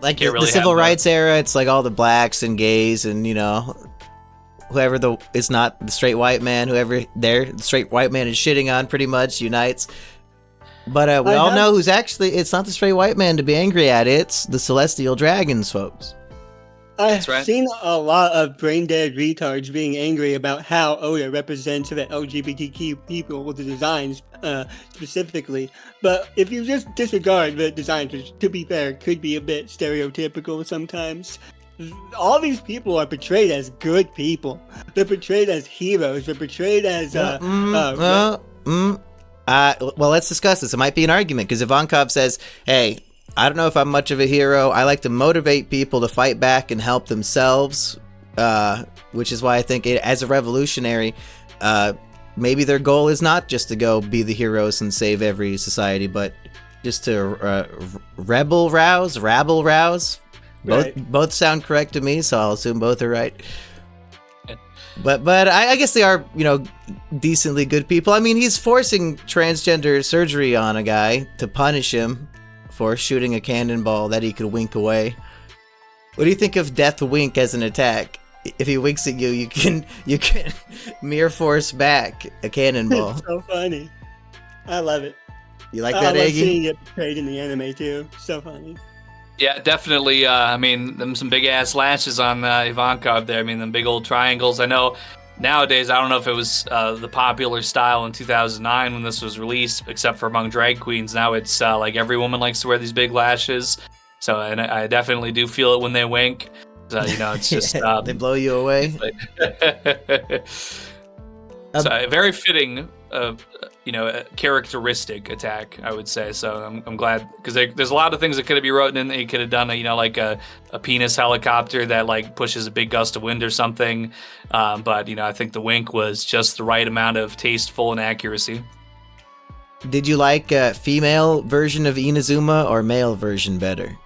like the civil rights era. It's like all the blacks and gays and whoever is not the straight white man, whoever the straight white man is shitting on, pretty much unites. But we all know it's not the straight white man to be angry at. It's the celestial dragons, folks. I've seen a lot of brain-dead retards being angry about how Oda represents the LGBTQ people with the designs specifically. But if you just disregard the designs, which, to be fair, could be a bit stereotypical sometimes, all these people are portrayed as good people. They're portrayed as heroes. They're portrayed as... well, let's discuss this. It might be an argument, because Ivankov says, hey, I don't know if I'm much of a hero. I like to motivate people to fight back and help themselves, which is why I think as a revolutionary, maybe their goal is not just to go be the heroes and save every society, but just to rabble rouse. Both sound correct to me, so I'll assume both are right. But I guess they are, decently good people. I mean, he's forcing transgender surgery on a guy to punish him for shooting a cannonball that he could wink away. What do you think of Death Wink as an attack? If he winks at you, you can mere force back a cannonball. It's so funny. I love it. You like that, I love Aggie? seeing it portrayed in the anime too. So funny. Yeah, definitely. I mean, them some big ass lashes on Ivankov there. I mean, them big old triangles. I know nowadays, I don't know if it was the popular style in 2009 when this was released, except for among drag queens. Now it's like every woman likes to wear these big lashes. So, and I definitely do feel it when they wink. So, it's just they blow you away. So, very fitting. A characteristic attack, I would say. So I'm glad, because there's a lot of things that could have been written in. He could have done like a penis helicopter that like pushes a big gust of wind or something. But I think the wink was just the right amount of tasteful and accuracy. Did you like a female version of Inazuma or male version better?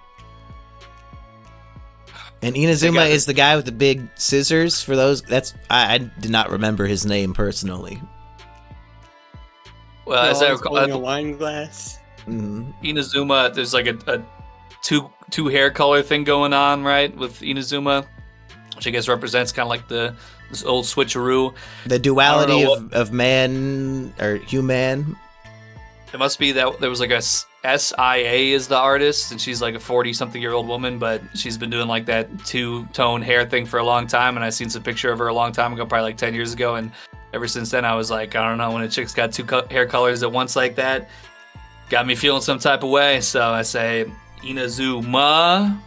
And Inazuma is the guy with the big scissors. For those, I did not remember his name personally. Well, as I recall, a wine glass. Inazuma, there's like a two hair color thing going on, right, with Inazuma, which I guess represents kind of like this old switcheroo. The duality of man or human. It must be that there was like a SIA is the artist, and she's like a 40-something-year-old woman, but she's been doing like that two-tone hair thing for a long time, and I seen some picture of her a long time ago, probably like 10 years ago, and ever since then I was like, I don't know, when a chick's got two hair colors at once like that, got me feeling some type of way. So I say Inazuma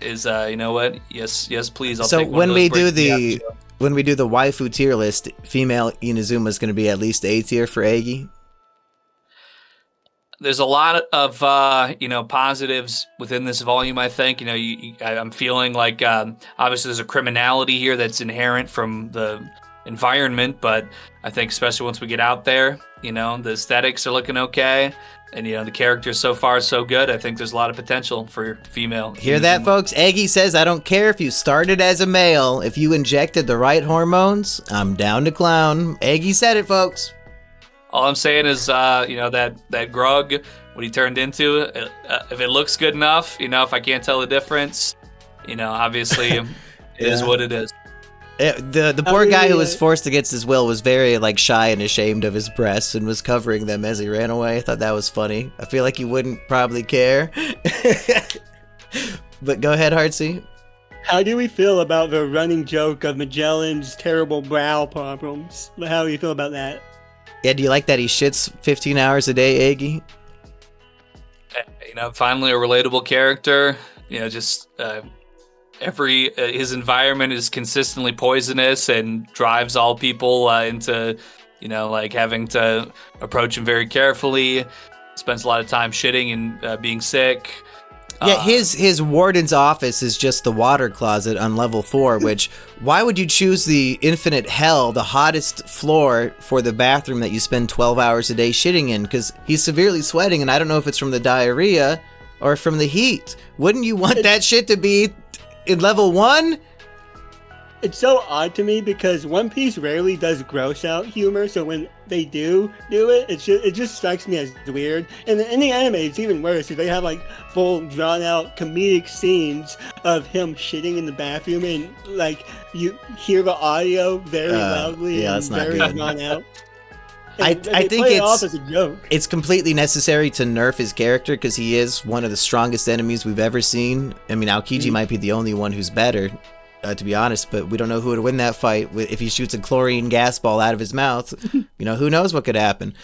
is you know what, yes please, I'll take one when of those when we do the waifu tier list, female Inazuma is going to be at least A tier for Aggie. There's a lot of positives within this volume. I think I'm feeling like obviously there's a criminality here that's inherent from the environment, but I think especially once we get out there, the aesthetics are looking okay, and the characters so far so good. I think there's a lot of potential for female. Hear that, folks? Aggie says, I don't care if you started as a male. If you injected the right hormones, I'm down to clown. Aggie said it, folks. All I'm saying is, that Grug, what he turned into, if it looks good enough, if I can't tell the difference, obviously it is what it is. The poor guy who was forced against his will was very like shy and ashamed of his breasts and was covering them as he ran away. I thought that was funny. I feel like he wouldn't probably care. But go ahead, Hartsy. How do we feel about the running joke of Magellan's terrible brow problems? How do you feel about that? Yeah, do you like that he shits 15 hours a day, Iggy? Finally a relatable character. Just his environment is consistently poisonous and drives all people into, having to approach him very carefully. Spends a lot of time shitting and being sick. Yeah, his warden's office is just the water closet on level 4, which, why would you choose the infinite hell, the hottest floor, for the bathroom that you spend 12 hours a day shitting in? Because he's severely sweating, and I don't know if it's from the diarrhea or from the heat. Wouldn't you want that shit to be in level 1? It's so odd to me because One Piece rarely does gross out humor, so when they do it, it just strikes me as weird. And in the anime, it's even worse. They have like full drawn out comedic scenes of him shitting in the bathroom, and like you hear the audio very loudly and very drawn out. I think it's completely necessary to nerf his character because he is one of the strongest enemies we've ever seen. I mean, Aokiji might be the only one who's better, to be honest, but we don't know who would win that fight. If he shoots a chlorine gas ball out of his mouth, who knows what could happen.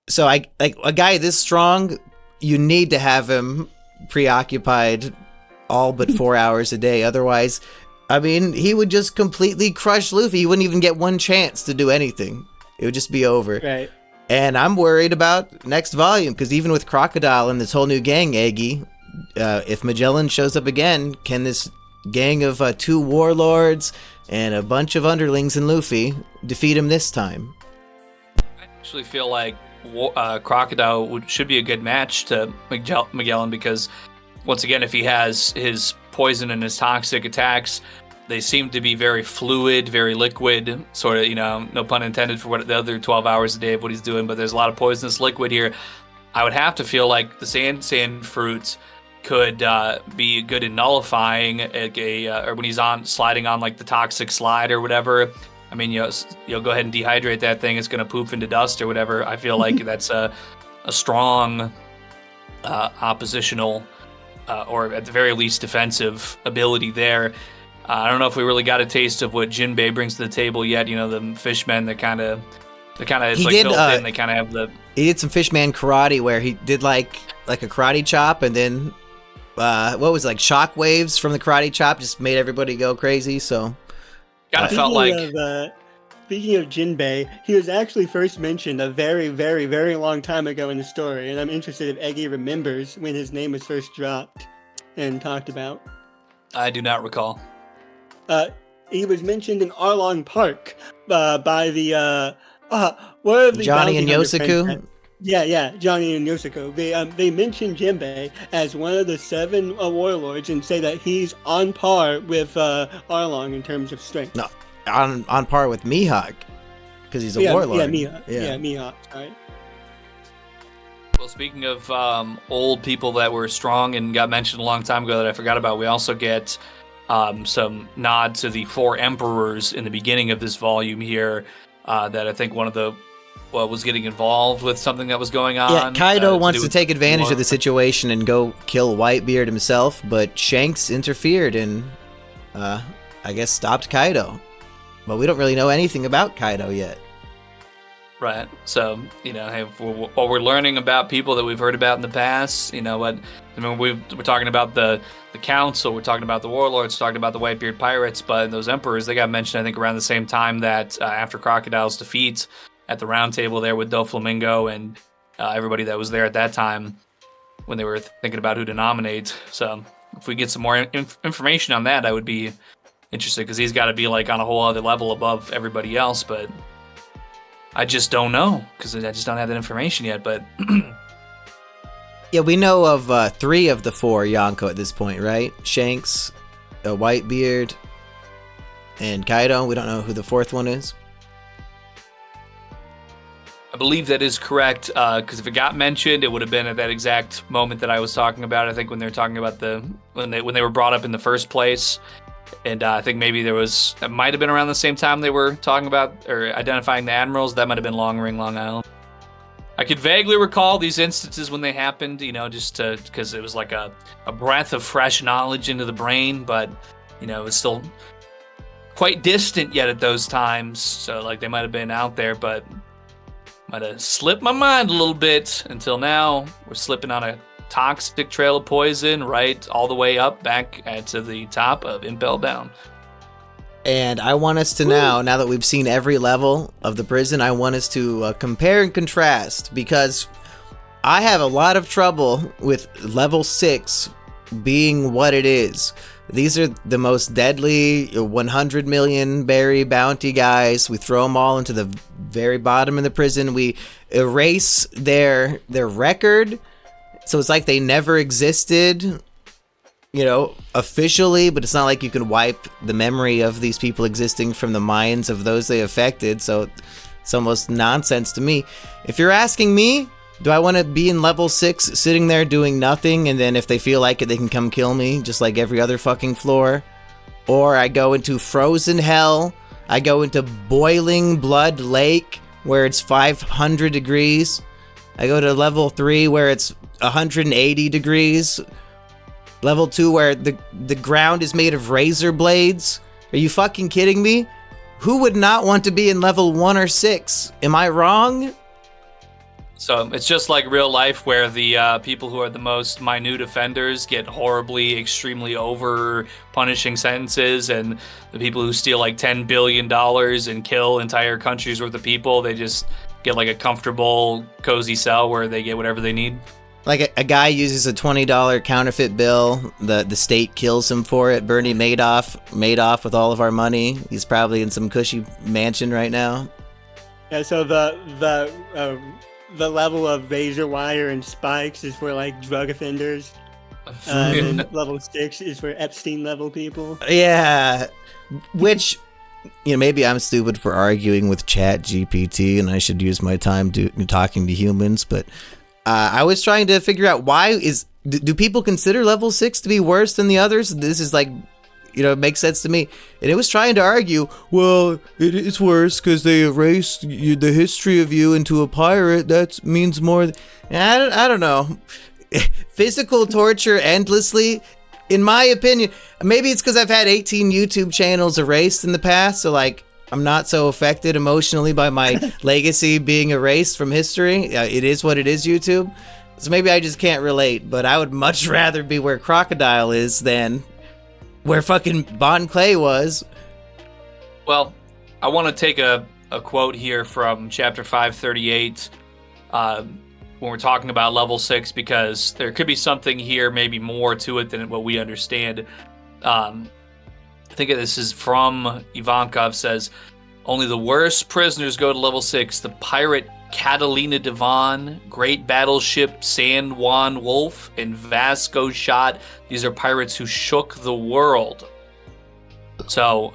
So like a guy this strong, you need to have him preoccupied all but 4 hours a day. Otherwise, I mean, he would just completely crush Luffy. He wouldn't even get one chance to do anything. It would just be over. Right. And I'm worried about next volume, because even with Crocodile and this whole new gang, Eggy, if Magellan shows up again, can this gang of 2 warlords and a bunch of underlings and Luffy defeat him this time? I actually feel like Crocodile should be a good match to Magellan, because once again, if he has his poison and his toxic attacks, they seem to be very fluid, very liquid, sort of, no pun intended for what the other 12 hours a day of what he's doing, but there's a lot of poisonous liquid here. I would have to feel like the sand fruit could be good in nullifying or when he's sliding on like the toxic slide or whatever. I mean, you'll go ahead and dehydrate that thing. It's going to poof into dust or whatever. I feel like that's a strong oppositional or at the very least defensive ability there. I don't know if we really got a taste of what Jinbei brings to the table yet. The fishmen, they're kind of it's like built in. They kind of have the. He did some fishman karate where he did like a karate chop, and then what was it, like shock waves from the karate chop just made everybody go crazy. So kind of felt like. Speaking of Jinbei, he was actually first mentioned a very, very, very long time ago in the story, and I'm interested if Eggy remembers when his name was first dropped and talked about. I do not recall. He was mentioned in Arlong Park by the what are the Johnny and Yosaku? Yeah, Johnny and Yosaku. They mentioned Jinbei as one of the 7 warlords and say that he's on par with Arlong in terms of strength. No, on par with Mihawk, because he's a warlord. Yeah, Mihawk. Yeah, Mihawk. Sorry. Well, speaking of old people that were strong and got mentioned a long time ago that I forgot about, we also get some nod to the 4 emperors in the beginning of this volume here. That I think one of the was getting involved with something that was going on. Yeah, Kaido wants to take advantage of the situation and go kill Whitebeard himself, but Shanks interfered and I guess stopped Kaido. But we don't really know anything about Kaido yet. Right. So, hey, while we're learning about people that we've heard about in the past, we're talking about the council, we're talking about the warlords, we're talking about the Whitebeard pirates, but those emperors, they got mentioned, I think, around the same time that after Crocodile's defeat at the round table there with Doflamingo and everybody that was there at that time when they were thinking about who to nominate. So if we get some more information on that, I would be interested, because he's got to be like on a whole other level above everybody else, but I just don't know, because I just don't have that information yet, but... Yeah, we know of 3 of the 4 Yonko at this point, right? Shanks, Whitebeard, and Kaido. We don't know who the 4th one is. I believe that is correct, because if it got mentioned, it would have been at that exact moment that I was talking about. I think when they were talking about when they were brought up in the first place, And I think maybe it might have been around the same time they were talking about or identifying the admirals. That might have been Long Ring, Long Island. I could vaguely recall these instances when they happened, just because it was like a breath of fresh knowledge into the brain, but, it was still quite distant yet at those times. So, like, they might have been out there, but might have slipped my mind a little bit until now. We're slipping on a toxic trail of poison right all the way up back to the top of Impel Down. And I want us to now that we've seen every level of the prison, I want us to compare and contrast, because I have a lot of trouble with level 6 being what it is. These are the most deadly 100 million berry bounty guys. We throw them all into the very bottom of the prison. We erase their record, so it's like they never existed, officially, but it's not like you can wipe the memory of these people existing from the minds of those they affected, so it's almost nonsense to me. If you're asking me, do I want to be in level 6 sitting there doing nothing, and then if they feel like it, they can come kill me, just like every other fucking floor? Or I go into frozen hell, I go into boiling blood lake, where it's 500 degrees, I go to level 3 where it's 180 degrees, level 2 where the ground is made of razor blades. Are you fucking kidding me? Who would not want to be in level 1 or 6? Am I wrong? So it's just like real life, where the people who are the most minute offenders get horribly, extremely over punishing sentences, and the people who steal like $10 billion and kill entire countries worth of people, they just get like a comfortable, cozy cell where they get whatever they need. Like a guy uses a $20 counterfeit bill, the state kills him for it. Bernie Madoff with all of our money. He's probably in some cushy mansion right now. Yeah, so the level of razor wire and spikes is for like drug offenders. And level 6 is for Epstein level people. Yeah, which, maybe I'm stupid for arguing with Chat GPT and I should use my time talking to humans, but I was trying to figure out do people consider level 6 to be worse than the others? This is like, it makes sense to me. And it was trying to argue, well, it's worse because they erased the history of you into a pirate. That means more. I don't know. Physical torture endlessly, in my opinion. Maybe it's because I've had 18 YouTube channels erased in the past, so like I'm not so affected emotionally by my legacy being erased from history. It is what it is, YouTube. So maybe I just can't relate, but I would much rather be where Crocodile is than where fucking Bon Clay was. Well, I want to take a quote here from chapter 538 when we're talking about level 6, because there could be something here, maybe more to it than what we understand. I think this is from Ivankov, says, only the worst prisoners go to level 6. The pirate Catalina Devon, great battleship San Juan Wolf, and Vasco Shot. These are pirates who shook the world. So,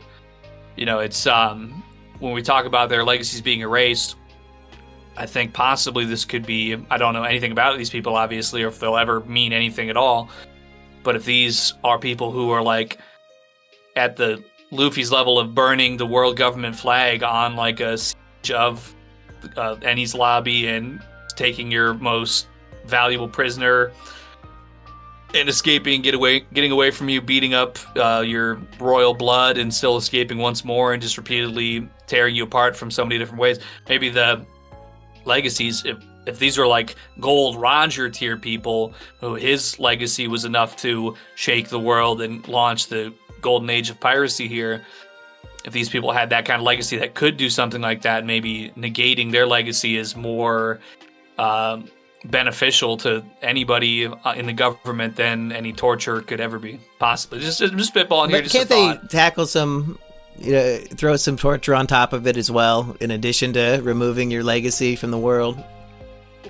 it's when we talk about their legacies being erased, I think possibly this could be, I don't know anything about these people, obviously, or if they'll ever mean anything at all. But if these are people who are like at the Luffy's level of burning the world government flag on like a siege of Eni's lobby and taking your most valuable prisoner and escaping, getting away from you, beating up your royal blood and still escaping once more and just repeatedly tearing you apart from so many different ways. Maybe the legacies, if these were like Gold Roger tier people who his legacy was enough to shake the world and launch the golden age of piracy here, if these people had that kind of legacy that could do something like that, maybe negating their legacy is more beneficial to anybody in the government than any torture could ever be. Possibly. Just spitballing here. But can't they tackle some, throw some torture on top of it as well, in addition to removing your legacy from the world?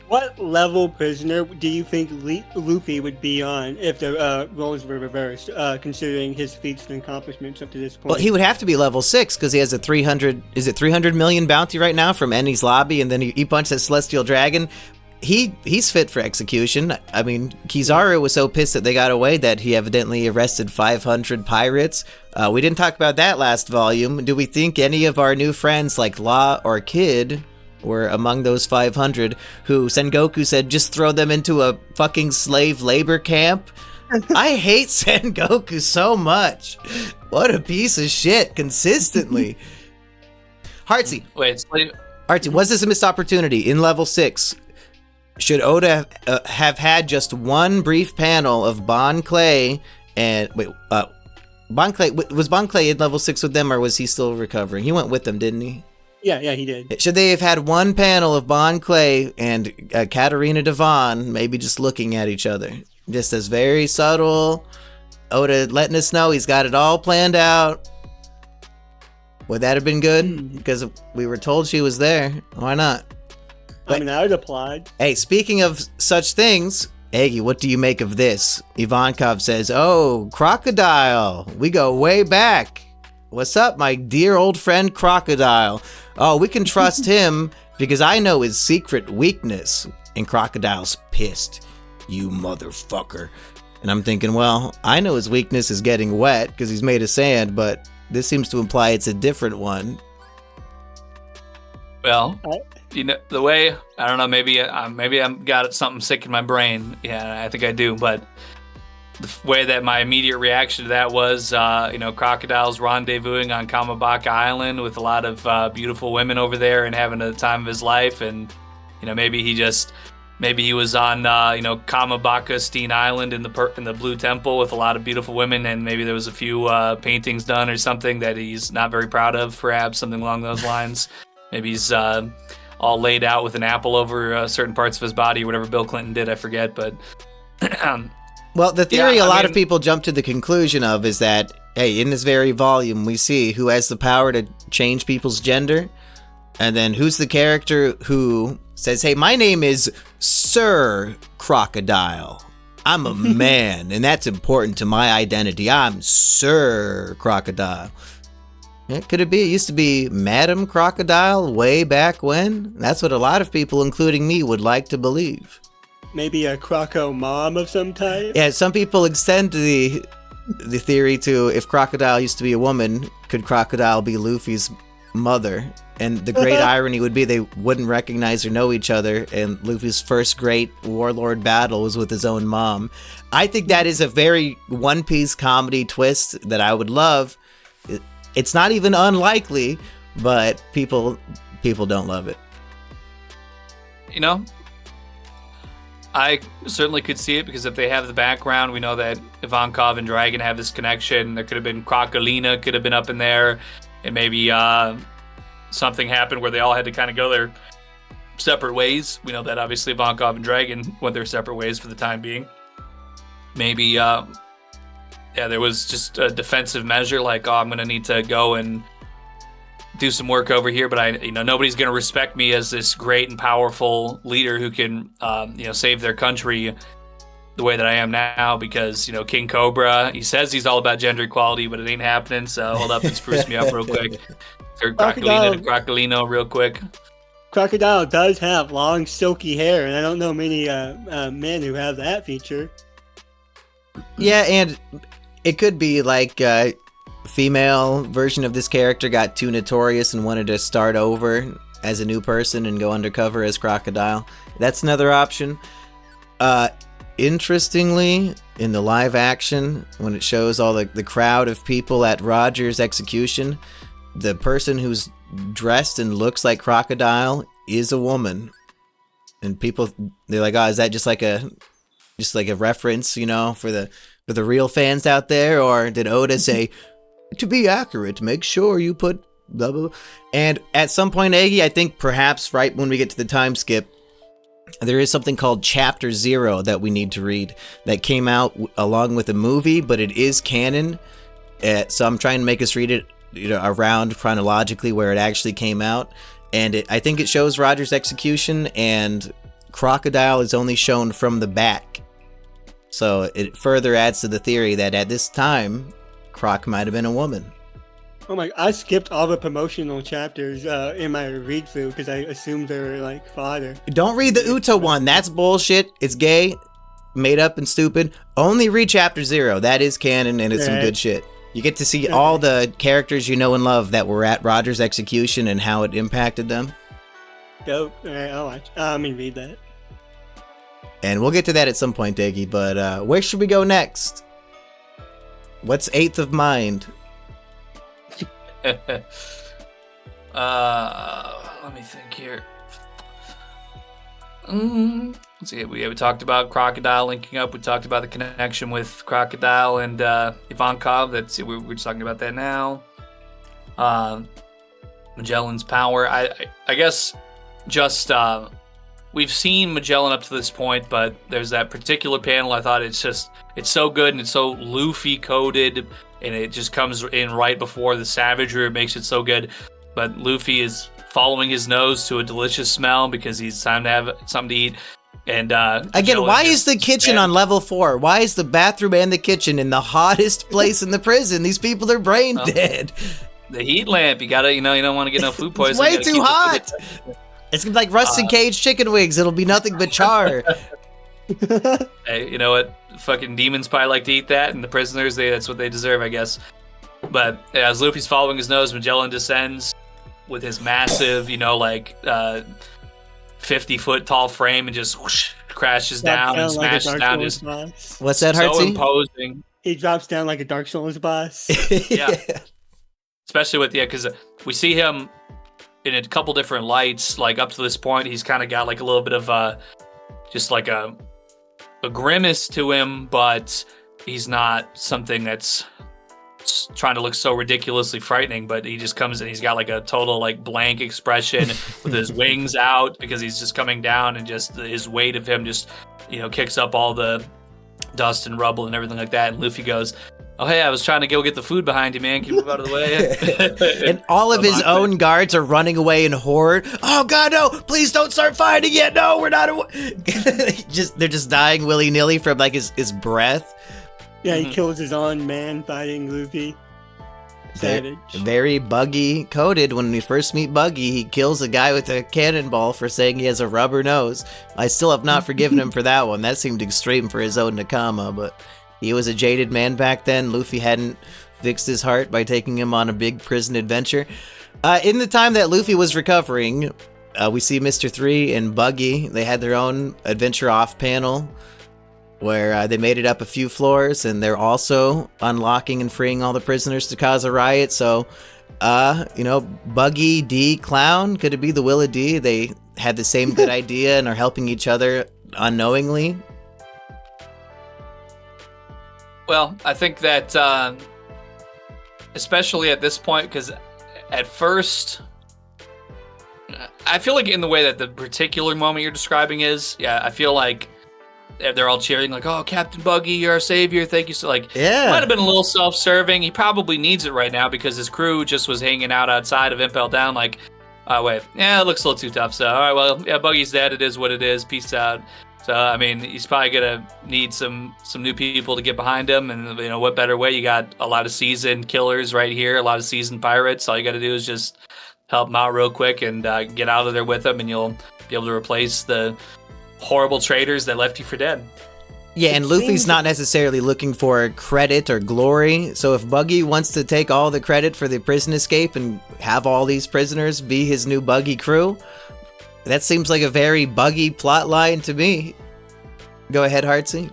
What level prisoner do you think Luffy would be on if the roles were reversed, considering his feats and accomplishments up to this point? Well, he would have to be level 6 because he has a 300 million bounty right now from Eni's lobby, and then he punched that celestial dragon. He's fit for execution. I mean, Kizaru was so pissed that they got away that he evidently arrested 500 pirates, We didn't talk about that last volume. Do we think any of our new friends like Law or Kid were among those 500 who Sengoku said just throw them into a fucking slave labor camp? I hate Sengoku so much. What a piece of shit consistently. Hartsy. Wait, Hartsy, was this a missed opportunity in level 6? Should Oda have had just one brief panel of Bon Clay and... Wait, Bon Clay... Was Bon Clay in level 6 with them, or was he still recovering? He went with them, didn't he? Yeah, he did. Should they have had one panel of Bon Clay and Katarina Devon maybe just looking at each other? Just as very subtle. Oda letting us know he's got it all planned out. Would that have been good? Because we were told she was there. Why not? I mean, I would applaud. Hey, speaking of such things, Eggy, what do you make of this? Ivankov says, "Oh, Crocodile. We go way back. What's up, my dear old friend Crocodile? Oh, we can trust him because I know his secret weakness." And Crocodile's pissed. "You motherfucker." And I'm thinking, well, I know his weakness is getting wet because he's made of sand, but this seems to imply it's a different one. Well, you know, the way, I don't know, maybe I've got something sick in my brain. Yeah, I think I do. But the way that my immediate reaction to that was, Crocodile's rendezvousing on Kamabaka Island with a lot of beautiful women over there and having the time of his life. And, maybe he was on, Kamabaka Steen Island in the Blue Temple with a lot of beautiful women, and maybe there was a few paintings done or something that he's not very proud of, perhaps, something along those lines. Maybe he's all laid out with an apple over certain parts of his body, or whatever Bill Clinton did, I forget, but... Well, the theory a lot of people jump to the conclusion of is that, hey, in this very volume, we see who has the power to change people's gender, and then who's the character who says, hey, my name is Sir Crocodile. I'm a man, and that's important to my identity. I'm Sir Crocodile. Yeah, could it be? It used to be Madam Crocodile way back when? That's what a lot of people, including me, would like to believe. Maybe a Croco mom of some type? Yeah, some people extend the theory to if Crocodile used to be a woman, could Crocodile be Luffy's mother? And the great irony would be they wouldn't recognize or know each other, and Luffy's first great warlord battle was with his own mom. I think that is a very One Piece comedy twist that I would love. It's not even unlikely, but people don't love it. I certainly could see it, because if they have the background, we know that Ivankov and Dragon have this connection. There could have been Crocolina could have been up in there, and maybe something happened where they all had to kind of go their separate ways. We know that obviously Ivankov and Dragon went their separate ways for the time being. Maybe there was just a defensive measure, like, I'm going to need to go and do some work over here, but nobody's going to respect me as this great and powerful leader who can, save their country the way that I am now, because, King Cobra, he says he's all about gender equality, but it ain't happening, so hold up and spruce me up real quick. Or Crocolina to Crocolino real quick. Crocodile does have long, silky hair, and I don't know many men who have that feature. Yeah, and it could be like a female version of this character got too notorious and wanted to start over as a new person and go undercover as Crocodile. That's another option. Interestingly, in the live action, when it shows all the crowd of people at Roger's execution, the person who's dressed and looks like Crocodile is a woman. And people, they're like, oh, is that just like a reference, for the real fans out there? Or did Oda say, to be accurate, make sure you put blah, blah, blah. And at some point, Aggie, I think perhaps right when we get to the time skip, there is something called Chapter 0 that we need to read that came out along with the movie, but it is canon. So I'm trying to make us read it around chronologically where it actually came out. And I think it shows Roger's execution, and Crocodile is only shown from the back. So it further adds to the theory that at this time, Croc might have been a woman. Oh my, I skipped all the promotional chapters in my read through because I assumed they were like fodder. Don't read the Uta one. That's bullshit. It's gay, made up, and stupid. Only read Chapter 0. That is canon, and it's some good shit. You get to see all the characters you know and love that were at Roger's execution and how it impacted them. Dope. All right, I'll watch. I'm gonna read that. And we'll get to that at some point, Diggy. But where should we go next? What's Eighth of Mind? Let me think here. Let's see. We talked about Crocodile linking up. We talked about the connection with Crocodile and Ivankov. We're just talking about that now. Magellan's power. I guess just we've seen Magellan up to this point, but there's that particular panel. I thought it's so good and it's so Luffy coded, and it just comes in right before the savagery. It makes it so good. But Luffy is following his nose to a delicious smell because he's time to have something to eat. And again, why is the kitchen on level 4? Why is the bathroom and the kitchen in the hottest place in the prison? These people are brain dead. The heat lamp. You gotta, you don't want to get no food poisoning. It's way too hot. It's gonna be like rusted caged chicken wings. It'll be nothing but char. Hey, you know what? Fucking demons probably like to eat that, and the prisoners, that's what they deserve, I guess. But as Luffy's following his nose, Magellan descends with his massive, 50-foot tall frame and just whoosh, crashes down and smashes down. Just what's that, Hartsy? So imposing. He drops down like a Dark Souls boss. Yeah. Especially with, because we see him in a couple different lights. Like up to this point, he's kind of got like a little bit of just like a grimace to him, but he's not something that's trying to look so ridiculously frightening. But he just comes and he's got like a total like blank expression with his wings out because he's just coming down, and just his weight of him just kicks up all the dust and rubble and everything like that. And Luffy goes, "Oh, hey, I was trying to go get the food behind you, man. Can you move out of the way?" And all of his own guards are running away in horror. Oh, God, no. Please don't start fighting yet. No, we're not. They're just dying willy-nilly from, like, his breath. Yeah, he kills his own man fighting Luffy. Savage. Very Buggy coded. When we first meet Buggy, he kills a guy with a cannonball for saying he has a rubber nose. I still have not forgiven him for that one. That seemed extreme for his own Nakama, but he was a jaded man back then. Luffy hadn't fixed his heart by taking him on a big prison adventure. In the time that Luffy was recovering, we see Mr. 3 and Buggy. They had their own adventure off panel where they made it up a few floors, and they're also unlocking and freeing all the prisoners to cause a riot. So, Buggy, D, Clown, could it be the Will of D? They had the same good idea and are helping each other unknowingly. Well, I think that, especially at this point, because at first, I feel like in the way that the particular moment you're describing is, I feel like they're all cheering, like, "Oh, Captain Buggy, you're our savior, thank you." So, like, yeah. Might have been a little self-serving. He probably needs it right now because his crew just was hanging out outside of Impel Down, like, "Oh, wait, it looks a little too tough, so, all right, well, Buggy's dead, it is what it is, peace out." So, I mean, he's probably going to need some new people to get behind him. And, what better way? You got a lot of seasoned killers right here, a lot of seasoned pirates. All you got to do is just help them out real quick and get out of there with them, and you'll be able to replace the horrible traitors that left you for dead. Yeah, and Luffy's not necessarily looking for credit or glory. So if Buggy wants to take all the credit for the prison escape and have all these prisoners be his new Buggy crew, that seems like a very Buggy plot line to me. Go ahead, Hartsy.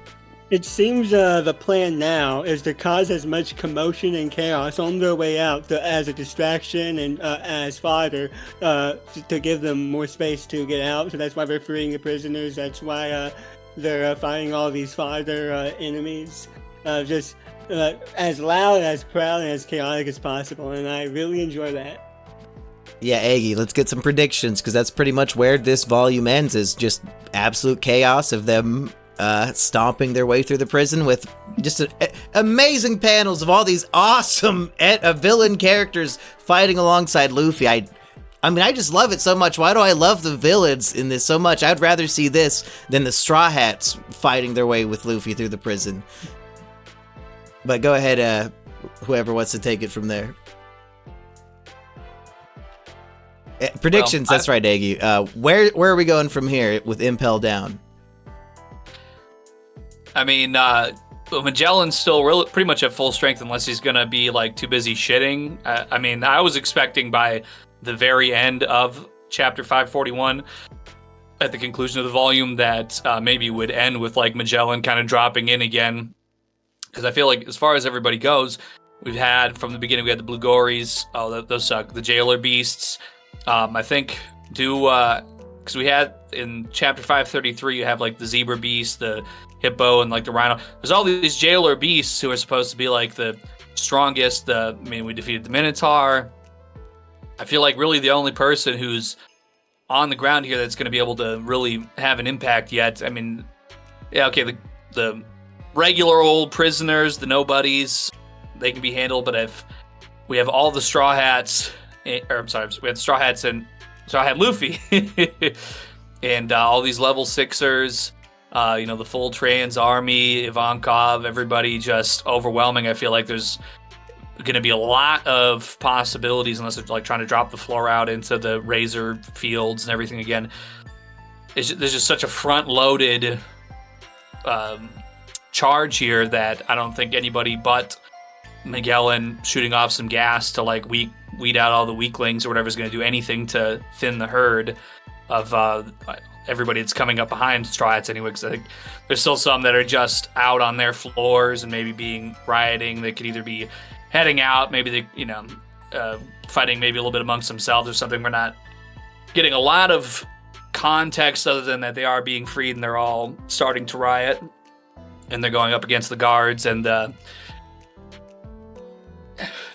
It seems the plan now is to cause as much commotion and chaos on their way out as a distraction and as fodder to give them more space to get out. So that's why they're freeing the prisoners. That's why they're fighting all these fodder enemies. Just as loud, as proud, and as chaotic as possible. And I really enjoy that. Yeah, Aggie, let's get some predictions, because that's pretty much where this volume ends, is just absolute chaos of them stomping their way through the prison with just amazing panels of all these awesome villain characters fighting alongside Luffy. I mean, I just love it so much. Why do I love the villains in this so much? I'd rather see this than the Straw Hats fighting their way with Luffy through the prison. But go ahead, whoever wants to take it from there. Predictions, that's right, Aggie. Where are we going from here with Impel Down? I mean, Magellan's still pretty much at full strength unless he's going to be like too busy shitting. I mean, I was expecting by the very end of chapter 541, at the conclusion of the volume, that maybe would end with like Magellan kind of dropping in again. Because I feel like as far as everybody goes, we've had from the beginning, we had the Blue Gories. Oh, those suck. The Jailer Beasts. I think because we had in chapter 533, you have like the Zebra Beast, the Hippo, and like the Rhino. There's all these Jailer Beasts who are supposed to be like the strongest. We defeated the Minotaur. I feel like really the only person who's on the ground here that's going to be able to really have an impact yet. I mean, yeah, okay, the regular old prisoners, the nobodies, they can be handled. But if we have all the Straw Hats, we have Straw Hats and Straw Hat Luffy, and all these level 6ers, the full trans army, Ivankov, everybody just overwhelming. I feel like there's going to be a lot of possibilities unless they're like trying to drop the floor out into the razor fields and everything again. There's just such a front-loaded charge here that I don't think anybody but Magellan shooting off some gas to like weed out all the weaklings or whatever is going to do anything to thin the herd of everybody that's coming up behind Straw Hats anyway, because I think there's still some that are just out on their floors and maybe rioting. They could either be heading out, maybe they, fighting maybe a little bit amongst themselves or something. We're not getting a lot of context other than that they are being freed and they're all starting to riot and they're going up against the guards. And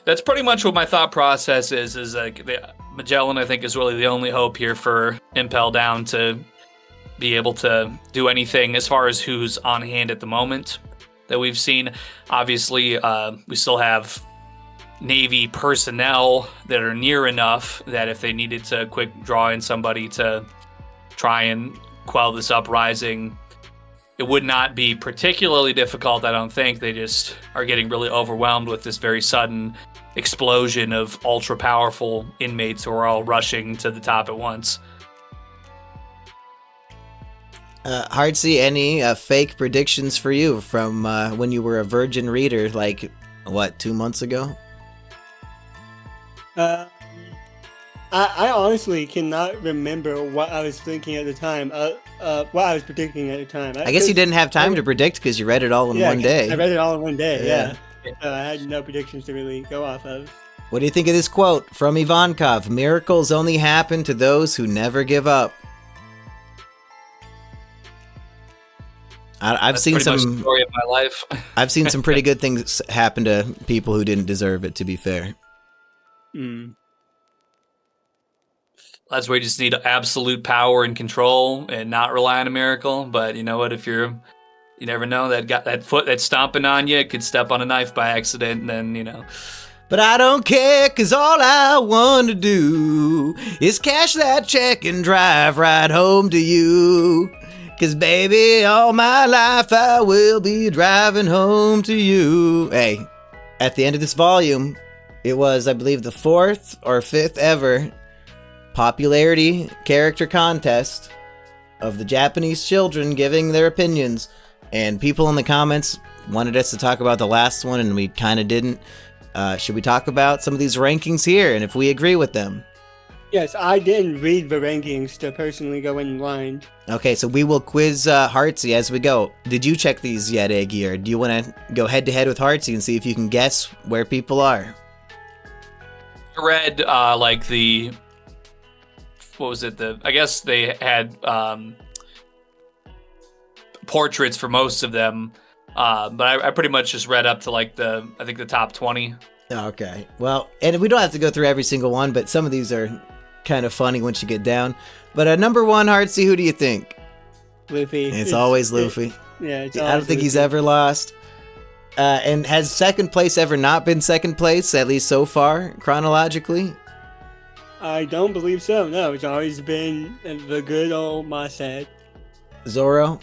that's pretty much what my thought process is like Magellan, I think, is really the only hope here for Impel Down to be able to do anything as far as who's on hand at the moment that we've seen. Obviously, we still have Navy personnel that are near enough that if they needed to quick draw in somebody to try and quell this uprising, it would not be particularly difficult, I don't think. They just are getting really overwhelmed with this very sudden explosion of ultra-powerful inmates who are all rushing to the top at once. Hartsy, any fake predictions for you from when you were a virgin reader, like, 2 months ago? I honestly cannot remember what I was thinking at the time. What I was predicting at the time. I guess you didn't have time to predict because you read it all in one day. I read it all in one day, yeah. I had no predictions to really go off of. What do you think of this quote from Ivankov? Miracles only happen to those who never give up. I've seen some much the story of my life. I've seen some pretty good things happen to people who didn't deserve it, to be fair. That's where you just need absolute power and control and not rely on a miracle. But you know what? If you never know, that foot that's stomping on you could step on a knife by accident, and then, But I don't care, 'cause all I want to do is cash that check and drive right home to you. 'Cause baby, all my life I will be driving home to you. Hey, at the end of this volume, it was, I believe, the 4th or 5th ever popularity character contest of the Japanese children giving their opinions. And people in the comments wanted us to talk about the last one, and we kind of didn't. Should we talk about some of these rankings here, and if we agree with them? Yes, I didn't read the rankings to personally go in blind. Okay, so we will quiz Hartsy as we go. Did you check these yet, Eggy, or do you want to go head-to-head with Hartsy and see if you can guess where people are? I read, what was it? I guess they had portraits for most of them, but I pretty much just read up to I think the top 20. Okay, well, and we don't have to go through every single one, but some of these are kind of funny once you get down. But number 1, Hartsy, who do you think? Luffy. It's always Luffy. I don't think he's ever lost. And has second place ever not been second place, at least so far, chronologically? I don't believe so, no. It's always been the good old Masad. Zoro?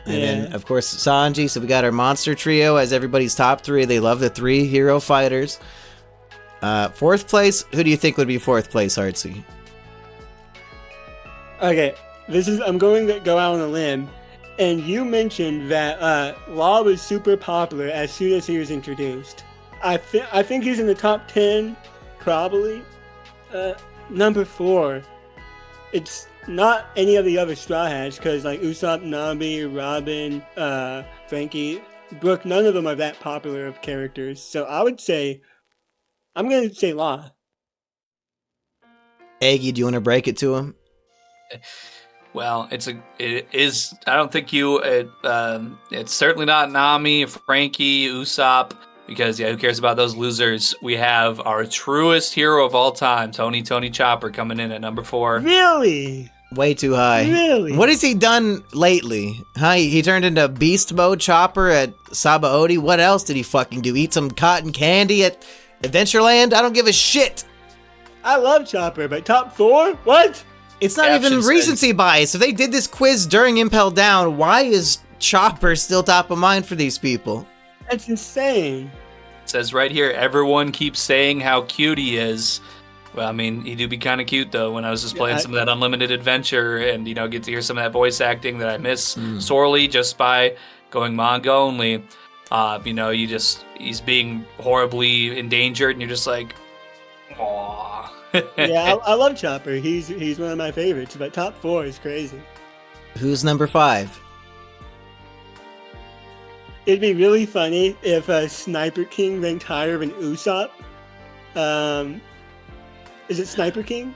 And then, of course, Sanji. So we got our monster trio as everybody's top 3. They love the 3 hero fighters. 4th place, who do you think would be 4th place, Hartsy? Okay, I'm going to go out on a limb And you mentioned that Law was super popular as soon as he was introduced. I think he's in the top 10, probably. Number 4. It's not any of the other Straw Hats, because like Usopp, Nami, Robin, Frankie, Brook, none of them are that popular of characters. So I'm going to say Law. Aggie, do you want to break it to him? Well, it is. I don't think it's certainly not Nami, Frankie, Usopp, because who cares about those losers? We have our truest hero of all time, Tony Chopper, coming in at number 4. Really? Way too high. Really? What has he done lately? Huh? He turned into beast mode Chopper at Sabaody. What else did he fucking do? Eat some cotton candy at Adventureland? I don't give a shit. I love Chopper, but top 4? What? It's not even recency bias. If they did this quiz during Impel Down, why is Chopper still top of mind for these people? That's insane. It says right here, everyone keeps saying how cute he is. Well, I mean, he do be kind of cute, though, when I was just playing some of that Unlimited Adventure and, get to hear some of that voice acting that I miss sorely just by going manga only. He's being horribly endangered, and you're just like, aww. Yeah, I love Chopper. He's one of my favorites, but top 4 is crazy. Who's number 5? It'd be really funny if Sniper King ranked higher than Usopp. Is it Sniper King?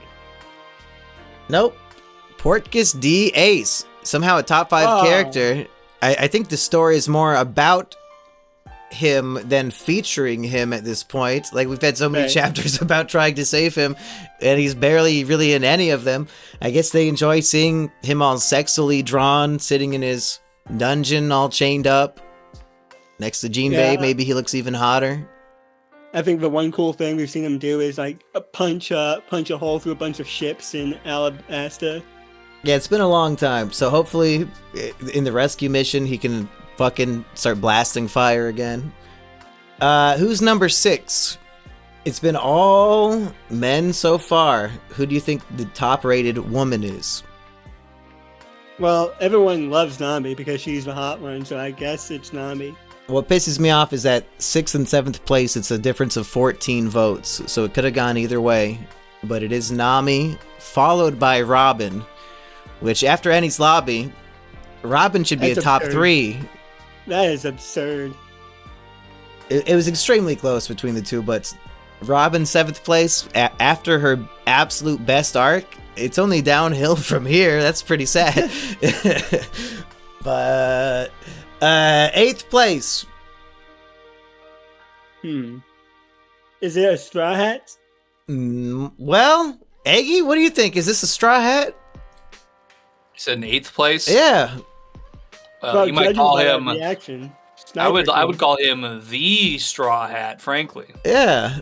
Nope. Portgas D. Ace. Somehow a top 5 character. I think the story is more about him than featuring him at this point. Like, we've had so many chapters about trying to save him, and he's barely really in any of them. I guess they enjoy seeing him all sexily drawn, sitting in his dungeon all chained up next to Jinbei. Maybe he looks even hotter. I think the one cool thing we've seen him do is like punch a hole through a bunch of ships in Alabasta. Yeah, it's been a long time, so hopefully in the rescue mission he can fucking start blasting fire again. Who's number 6? It's been all men so far. Who do you think the top-rated woman is? Well, everyone loves Nami because she's the hot one, so I guess it's Nami. What pisses me off is that 6th and 7th place, it's a difference of 14 votes, so it could have gone either way. But it is Nami, followed by Robin, which after Annie's Lobby, Robin should be a top 3. That is absurd. It was extremely close between the two, but Robin 7th place, after her absolute best arc, it's only downhill from here. That's pretty sad. But 8th place. Is it a Straw Hat? Well, Aggie, what do you think? Is this a Straw Hat? You said in 8th place? Yeah. You might call him. I would call him the Straw Hat, frankly. Yeah.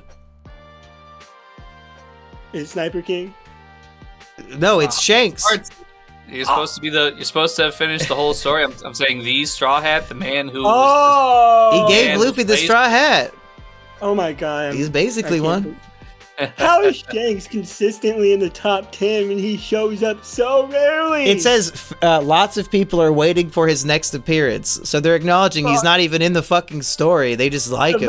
Is it Sniper King? No, it's Shanks. You're supposed to be You're supposed to have finished the whole story. I'm saying the Straw Hat, the man who. He gave Luffy the Straw Hat. Oh my god! He's basically one. How is Shanks consistently in the top 10 when he shows up so rarely? It says lots of people are waiting for his next appearance, so they're acknowledging he's not even in the fucking story. They just like him.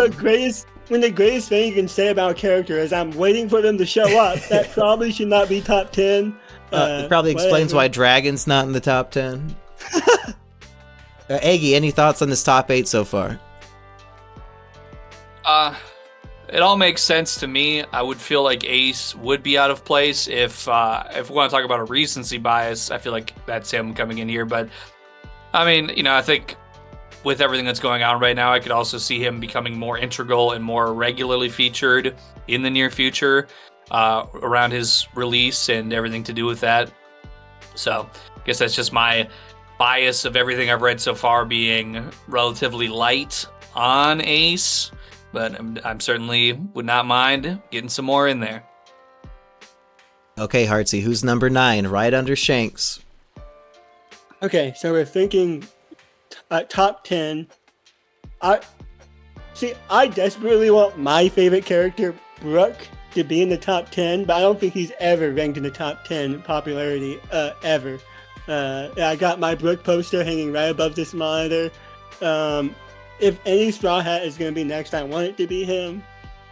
When the greatest thing you can say about a character is I'm waiting for them to show up, that probably should not be top 10. It probably explains why Dragon's not in the top 10. Aggie, any thoughts on this top 8 so far? It all makes sense to me. I would feel like Ace would be out of place if we want to talk about a recency bias. I feel like that's him coming in here. But I mean, I think with everything that's going on right now, I could also see him becoming more integral and more regularly featured in the near future around his release and everything to do with that. So I guess that's just my bias of everything I've read so far being relatively light on Ace. But I'm certainly would not mind getting some more in there. Okay, Hartsy, who's number 9? Right under Shanks. Okay, so we're thinking top 10. I desperately want my favorite character, Brook, to be in the top 10, but I don't think he's ever ranked in the top 10 in popularity, ever. I got my Brooke poster hanging right above this monitor. If any Straw Hat is going to be next, I want it to be him.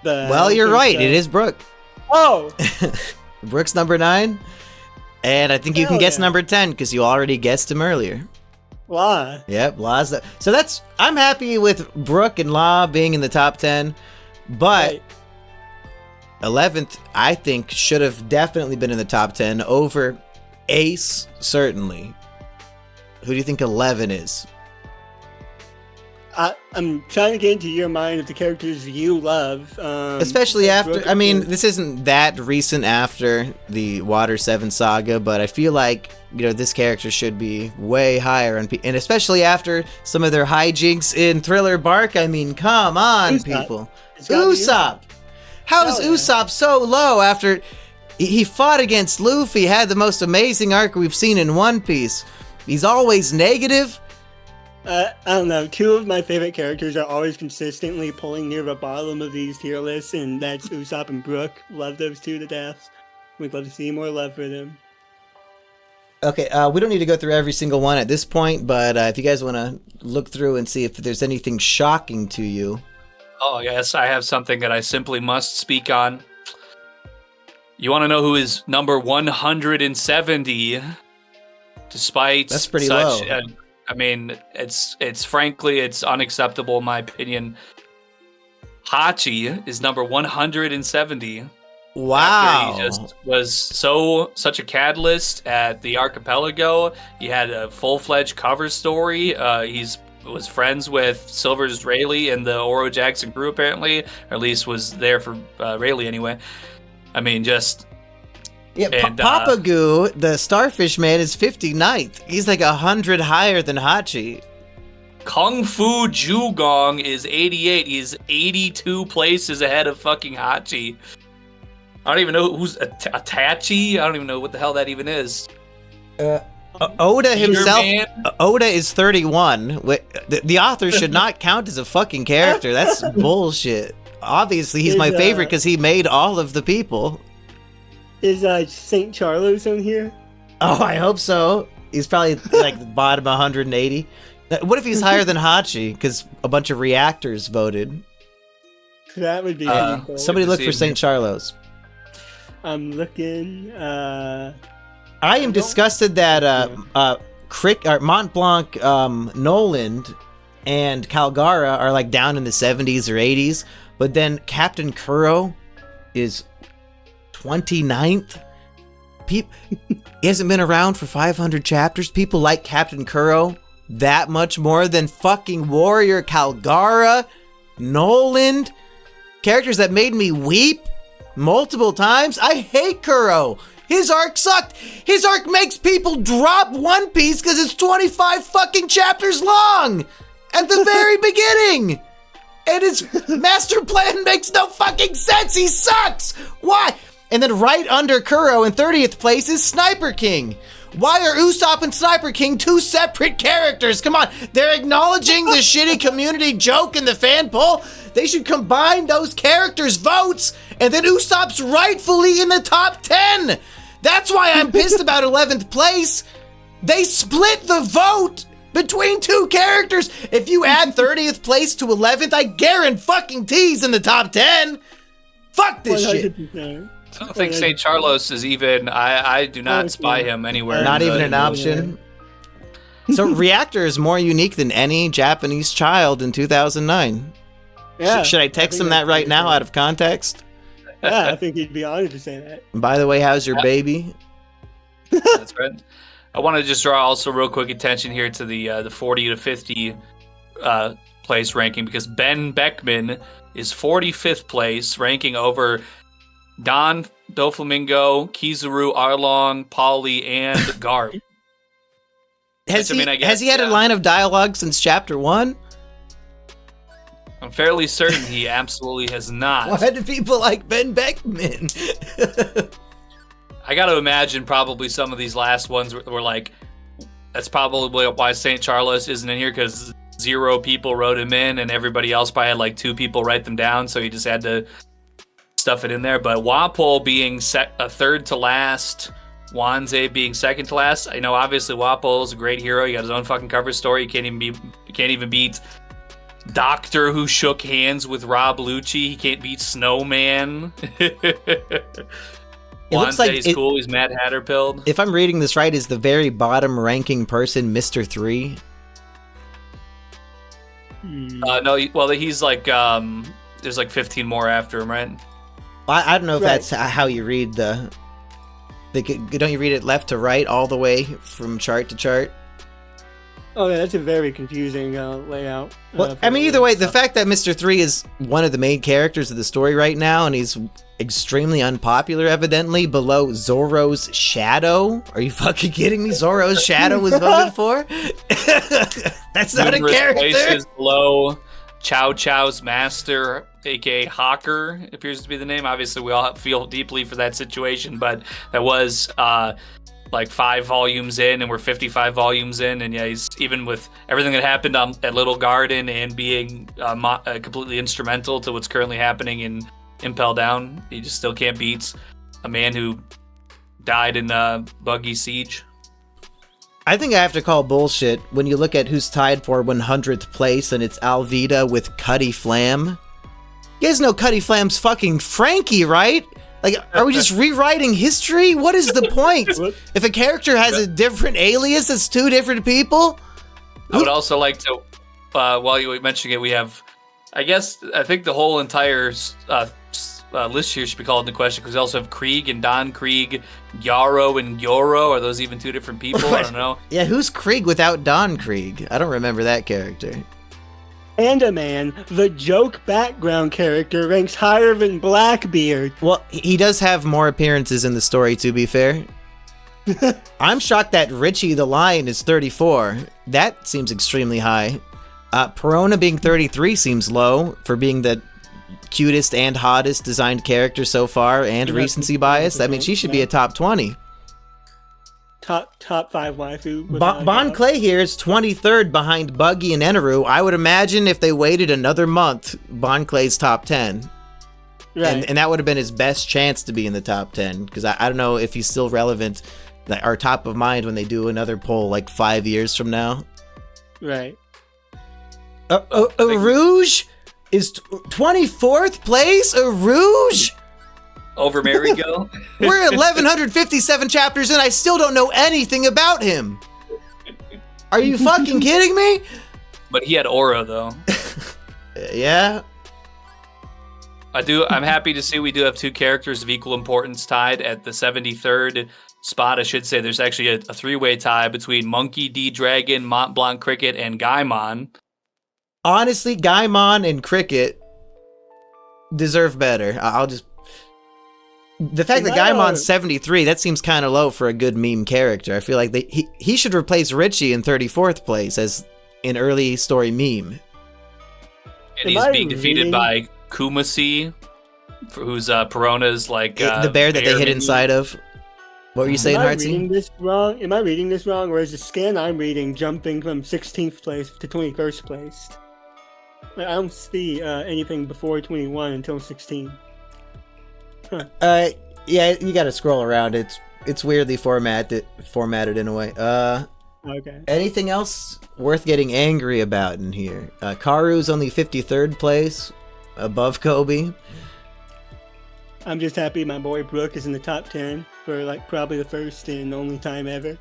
But Well, you're right. So. It is Brooke. Oh! Brooke's number 9. And I think you can guess number 10 because you already guessed him earlier. Law. Yep, Law's the... So that's... I'm happy with Brooke and Law being in the top 10. But... Right. 11th, I think, should have definitely been in the top 10 over Ace, certainly. Who do you think 11 is? I'm trying to get into your mind of the characters you love. Especially after, I mean, this isn't that recent after the Water 7 saga, but I feel like, this character should be way higher. And especially after some of their hijinks in Thriller Bark, I mean, come on, people. Usopp! How is Usopp so low after he fought against Luffy, had the most amazing arc we've seen in One Piece? He's always negative. I don't know. 2 of my favorite characters are always consistently pulling near the bottom of these tier lists, and that's Usopp and Brooke. Love those 2 to death. We'd love to see more love for them. Okay, we don't need to go through every single one at this point, but if you guys want to look through and see if there's anything shocking to you. Oh, yes, I have something that I simply must speak on. You want to know who is number 170? Despite that's pretty such low. I mean, it's frankly, it's unacceptable in my opinion. Hachi is number 170. Wow. After he just was such a catalyst at the Archipelago. He had a full-fledged cover story. Was friends with Silver's Rayleigh and the Oro Jackson crew, apparently. Or at least was there for Rayleigh anyway. I mean, just... Yeah, and, Papagu, the Starfish Man, is 59th. He's like 100 higher than Hachi. Kung Fu Jugong is 88. He's 82 places ahead of fucking Hachi. I don't even know who's Itachi. I don't even know what the hell that even is. Oda himself. Oda is 31. The author should not count as a fucking character. That's bullshit. Obviously, he's my favorite because he made all of the people. Is St. Charlos on here? Oh, I hope so. He's probably like the bottom 180. What if he's higher than Hachi? Because a bunch of reactors voted. That would be cool. Somebody look for St. Charlos. I'm looking. I am disgusted that Mont Blanc, Noland, and Calgara are like down in the 70s or 80s, but then Captain Kuro is 29th. He hasn't been around for 500 chapters. People like Captain Kuro that much more than fucking Warrior Calgara, Noland, characters that made me weep multiple times. I hate Kuro. His arc sucked. His arc makes people drop One Piece because it's 25 fucking chapters long at the very beginning. And his master plan makes no fucking sense. He sucks. Why? And then right under Kuro in 30th place is Sniper King. Why are Usopp and Sniper King 2 separate characters? Come on, they're acknowledging the shitty community joke in the fan poll. They should combine those characters' votes, and then Usopp's rightfully in the top 10. That's why I'm pissed about 11th place. They split the vote between 2 characters. If you add 30th place to 11th, I guarantee he's in the top 10. Fuck this 100%. Shit. I don't think St. Charlos is even... I do not spy him anywhere. Not even an option? So Reactor is more unique than any Japanese child in 2009. Yeah. Should I text him that right now out of context? Yeah, I think he'd be honored to say that. By the way, how's your baby? That's right. I want to just draw also real quick attention here to the 40 to 50 place ranking, because Ben Beckman is 45th place, ranking over Don, Doflamingo, Kizaru, Arlong, Polly, and Garp. Has he had a line of dialogue since chapter 1? I'm fairly certain he absolutely has not. Why do people like Ben Beckman? I got to imagine probably some of these last ones were like, that's probably why St. Charles isn't in here, because 0 people wrote him in and everybody else probably had like 2 people write them down, so he just had to stuff it in there. But Wapol being a third to last Wanze being second to last. I know obviously Wappo's a great hero. He got his own fucking cover story. You can't even beat Doctor who shook hands with Rob Lucci. He can't beat Snowman. Looks like Wanze's cool. He's Mad Hatter pilled. If I'm reading this right, is the very bottom ranking person Mr. 3? No, well, he's like, there's like 15 more after him, right? I don't know if that's how you read don't you read it left to right all the way from chart to chart? Oh, yeah, that's a very confusing layout. Well, I mean, either way, the fact that Mr. 3 is one of the main characters of the story right now, and he's extremely unpopular, evidently, below Zoro's Shadow. Are you fucking kidding me? Zoro's Shadow was voted for? That's not a character. Places below Chow Chow's master, aka Hawker, appears to be the name. Obviously, we all feel deeply for that situation, but that was like 5 volumes in, and we're 55 volumes in, and yeah, he's even with everything that happened at Little Garden and being completely instrumental to what's currently happening in Impel Down, he just still can't beat a man who died in Buggy Siege. I think I have to call bullshit when you look at who's tied for 100th place, and it's Alvida with Cuddy Flam. You guys know Cuddy Flam's fucking Frankie, right? Like, are we just rewriting history? What is the point? If a character has a different alias, it's 2 different people? I would also like to, while you were mentioning it, we have, I think the whole entire list here should be called into question, because we also have Krieg and Don Krieg, Yarrow and Yoro. Are those even 2 different people? I don't know. Yeah, who's Krieg without Don Krieg? I don't remember that character. Panda Man, the joke background character, ranks higher than Blackbeard. Well, he does have more appearances in the story, to be fair. I'm shocked that Richie the Lion is 34. That seems extremely high. Perona being 33 seems low for being the cutest and hottest designed character so far, and recency bias. I mean, she should be a top 20. Top 5 waifu. Bon Clay here is 23rd behind Buggy and Eneru. I would imagine if they waited another month, Bon Clay's top 10. Right. And that would have been his best chance to be in the top 10, because I don't know if he's still relevant or top of mind when they do another poll like 5 years from now. Right. Rouge is 24th place? Rouge? Over Marigo? We're 1157 chapters in. I still don't know anything about him. Are you fucking kidding me? But he had aura, though. Yeah. I'm happy to see we do have 2 characters of equal importance tied at the 73rd spot. I should say there's actually a 3-way tie between Monkey D. Dragon, Mont Blanc Cricket, and Gaimon. Honestly, Gaimon and Cricket deserve better. The fact that Gaimon's 73, that seems kind of low for a good meme character. I feel like he should replace Richie in 34th place as an early story meme. And he's being defeated by Kumasi, who's Perona's like the bear that they hid inside of. What were you saying, Hartsy? Am I reading this wrong, or is the scan I'm reading jumping from 16th place to 21st place? I don't see anything before 21 until 16. Huh. Yeah, you gotta scroll around. It's weirdly formatted in a way. Okay. Anything else worth getting angry about in here? Karu's only 53rd place, above Kobe. I'm just happy my boy Brooke is in the top 10 for like probably the first and only time ever.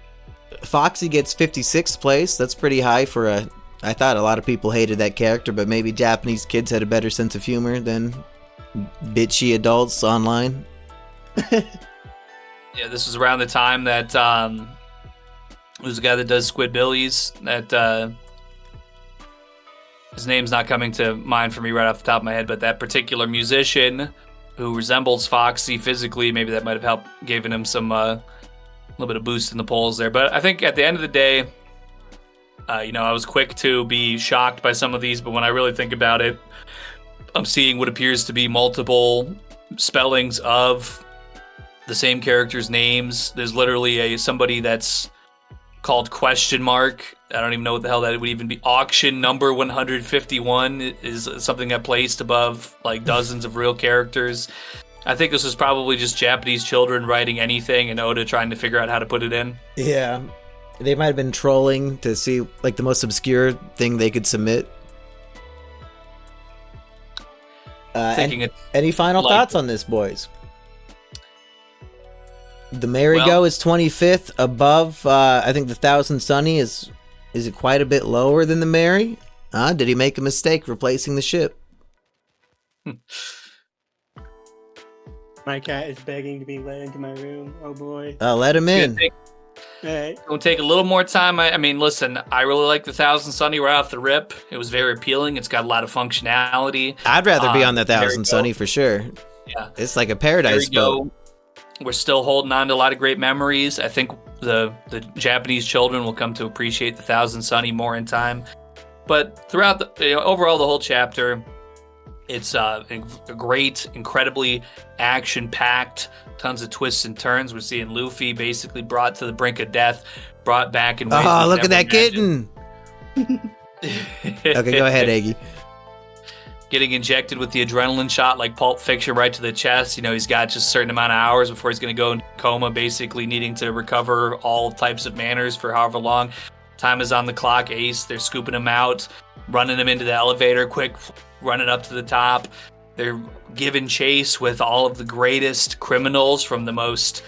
Foxy gets 56th place. That's pretty high for I thought a lot of people hated that character, but maybe Japanese kids had a better sense of humor than bitchy adults online. Yeah, this was around the time that who's the guy that does Squidbillies, that his name's not coming to mind for me right off the top of my head, but that particular musician who resembles Foxy physically, maybe that might have helped, given him some little bit of boost in the polls there. But I think at the end of the day, I was quick to be shocked by some of these, but when I really think about it, I'm seeing what appears to be multiple spellings of the same character's names. There's literally somebody that's called question mark. I don't even know what the hell that would even be. Auction number 151 is something that placed above like dozens of real characters. I think this was probably just Japanese children writing anything and Oda trying to figure out how to put it in. Yeah. They might have been trolling to see like the most obscure thing they could submit. Any final thoughts on this, boys? The Merry-Go is 25th above, I think the Thousand Sunny is it quite a bit lower than the Merry? Did he make a mistake replacing the ship? My cat is begging to be let into my room. Oh boy. Let him in. It'll take a little more time. I mean, listen, I really like the Thousand Sunny right off the rip. It was very appealing. It's got a lot of functionality. I'd rather be on the Thousand Sunny for sure. Yeah. It's like a paradise boat. We're still holding on to a lot of great memories. I think the Japanese children will come to appreciate the Thousand Sunny more in time. But throughout overall the whole chapter, it's a great, incredibly action-packed, tons of twists and turns. We're seeing Luffy basically brought to the brink of death, brought back in ways Oh, look at that kitten! Okay, go ahead, Eggy. Getting injected with the adrenaline shot like Pulp Fiction right to the chest. He's got just a certain amount of hours before he's going to go in coma, basically needing to recover all types of manners for however long. Time is on the clock. Ace, they're scooping him out, running him into the elevator, quick, running up to the top. They're giving chase with all of the greatest criminals from the most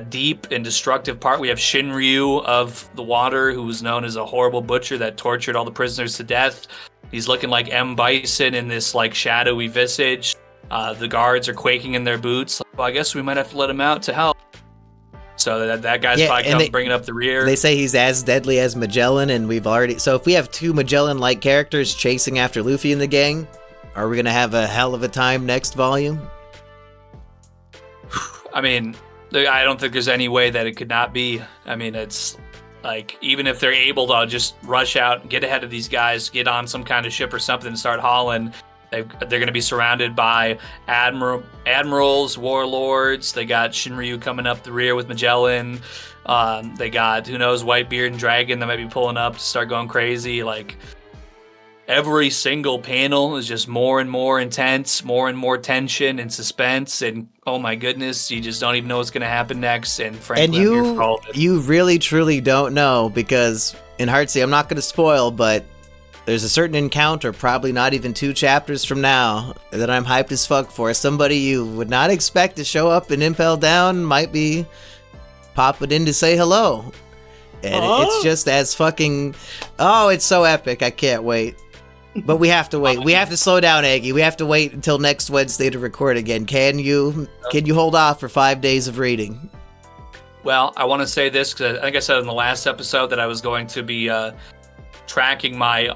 deep and destructive part. We have Shinryu of the water, who was known as a horrible butcher that tortured all the prisoners to death. He's looking like M. Bison in this like shadowy visage. The guards are quaking in their boots. Well, I guess we might have to let him out to help. So that guy's probably bringing up the rear. They say he's as deadly as Magellan, and so if we have two Magellan-like characters chasing after Luffy and the gang, are we gonna have a hell of a time next volume? I mean, I don't think there's any way that it could not be. I mean, it's like, even if they're able to just rush out, get ahead of these guys, get on some kind of ship or something and start hauling, they're going to be surrounded by admirals, warlords. They got Shinryu coming up the rear with Magellan. They got, who knows, Whitebeard and Dragon that might be pulling up to start going crazy. Like, every single panel is just more and more intense, more and more tension and suspense, and oh my goodness, you just don't even know what's going to happen next. And frankly, you really truly don't know, because in Hartsy, I'm not going to spoil, but there's a certain encounter, probably not even 2 chapters from now, that I'm hyped as fuck for. Somebody you would not expect to show up in Impel Down might be popping in to say hello. And it's just as fucking... Oh, it's so epic. I can't wait. But we have to wait. We have to slow down, Aggie. We have to wait until next Wednesday to record again. Can you hold off for 5 days of reading? Well, I want to say this, because I think I said in the last episode that I was going to be tracking my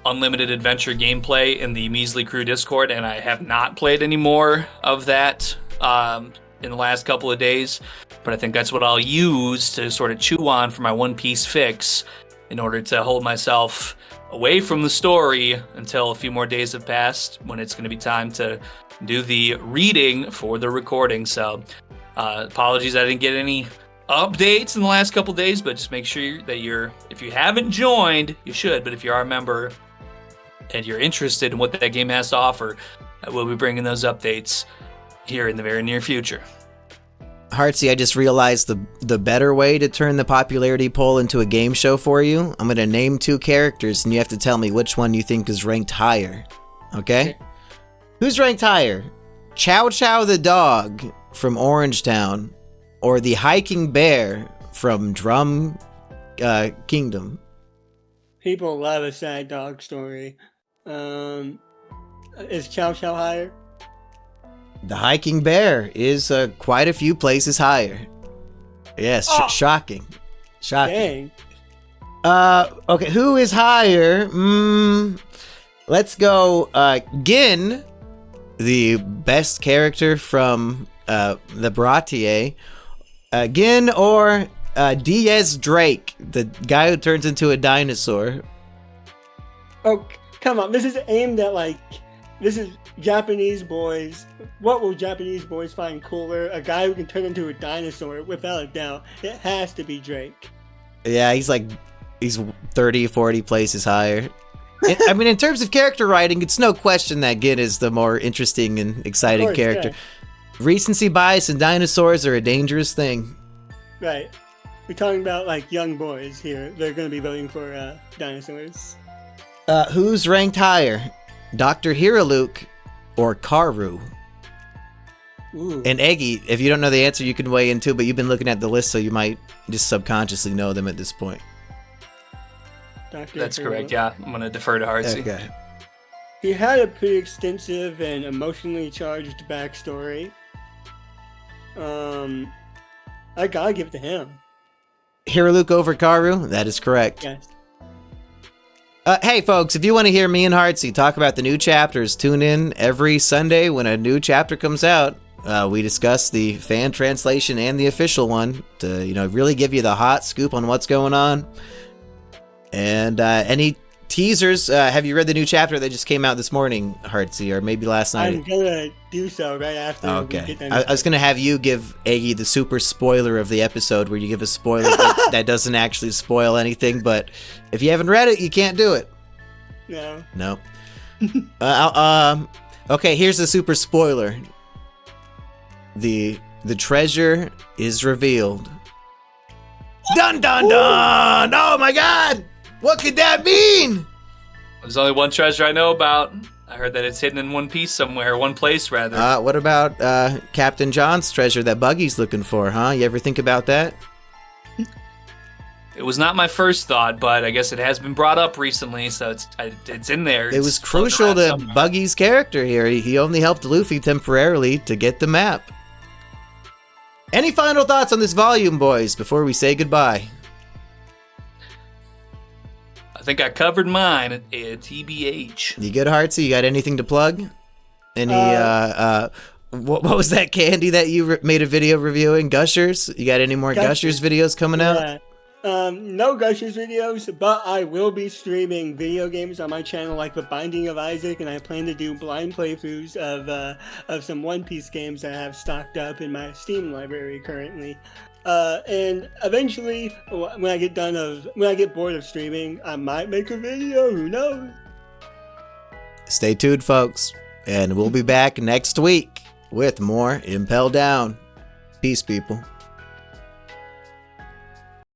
Unlimited Adventure gameplay in the Measly Crew Discord, and I have not played any more of that in the last couple of days. But I think that's what I'll use to sort of chew on for my One Piece fix in order to hold myself away from the story until a few more days have passed, when it's going to be time to do the reading for the recording. So apologies I didn't get any updates in the last couple days, but just make sure that if you haven't joined, you should, but if you are a member and you're interested in what that game has to offer, we'll be bringing those updates here in the very near future. Hartsy, I just realized the better way to turn the popularity poll into a game show for you. I'm going to name 2 characters, and you have to tell me which one you think is ranked higher. Okay? Who's ranked higher? Chow Chow the dog from Orangetown, or the hiking bear from Drum Kingdom? People love a sad dog story. Is Chow Chow higher? The hiking bear is quite a few places higher. Yes, shocking. Dang. Okay, who is higher? Let's go Gin, the best character from the Baratier. Gin or Diaz Drake, the guy who turns into a dinosaur. Oh, come on. This is aimed at, this is Japanese boys. What will Japanese boys find cooler? A guy who can turn into a dinosaur, without a doubt. It has to be Drake. Yeah, he's 30, 40 places higher. I mean, in terms of character writing, it's no question that Gin is the more interesting and exciting character. Recency bias and dinosaurs are a dangerous thing. Right. We're talking about like young boys here. They're going to be voting for dinosaurs. Who's ranked higher, Dr. Hiraluk or Karu? Ooh. And Eggy, if you don't know the answer, you can weigh in too, but you've been looking at the list, so you might just subconsciously know them at this point. That's correct, yeah. I'm going to defer to Hartsy. Okay. He had a pretty extensive and emotionally charged backstory. I gotta give it to him. Hiraluk over Karu? That is correct. Yes. Hey folks, if you want to hear me and Hartsy talk about the new chapters, tune in every Sunday when a new chapter comes out. We discuss the fan translation and the official one to, really give you the hot scoop on what's going on. And any teasers, have you read the new chapter that just came out this morning, Hartsy, or maybe last night? I'm gonna do so right after. Okay. We get done. I was gonna have you give Eggy the super spoiler of the episode, where you give a spoiler that doesn't actually spoil anything. But if you haven't read it, you can't do it. No. Okay. Here's the super spoiler. The treasure is revealed. Dun dun dun! Oh my God! What could that mean? There's only one treasure I know about. I heard that it's hidden in one piece somewhere, one place rather. What about Captain John's treasure that Buggy's looking for, huh? You ever think about that? It was not my first thought, but I guess it has been brought up recently, so it's in there. It was crucial to Buggy's character here. He only helped Luffy temporarily to get the map. Any final thoughts on this volume, boys, before we say goodbye? I think I covered mine at TBH. You good, Hartsy? You got anything to plug? Any, what was that candy that you made a video reviewing? Gushers? You got any more Gushers videos coming out? No Gushers videos, but I will be streaming video games on my channel, like The Binding of Isaac, and I plan to do blind playthroughs of some One Piece games that I have stocked up in my Steam library currently. And eventually, when I get bored of streaming, I might make a video. Who knows? Stay tuned, folks, and we'll be back next week with more Impel Down. Peace, people.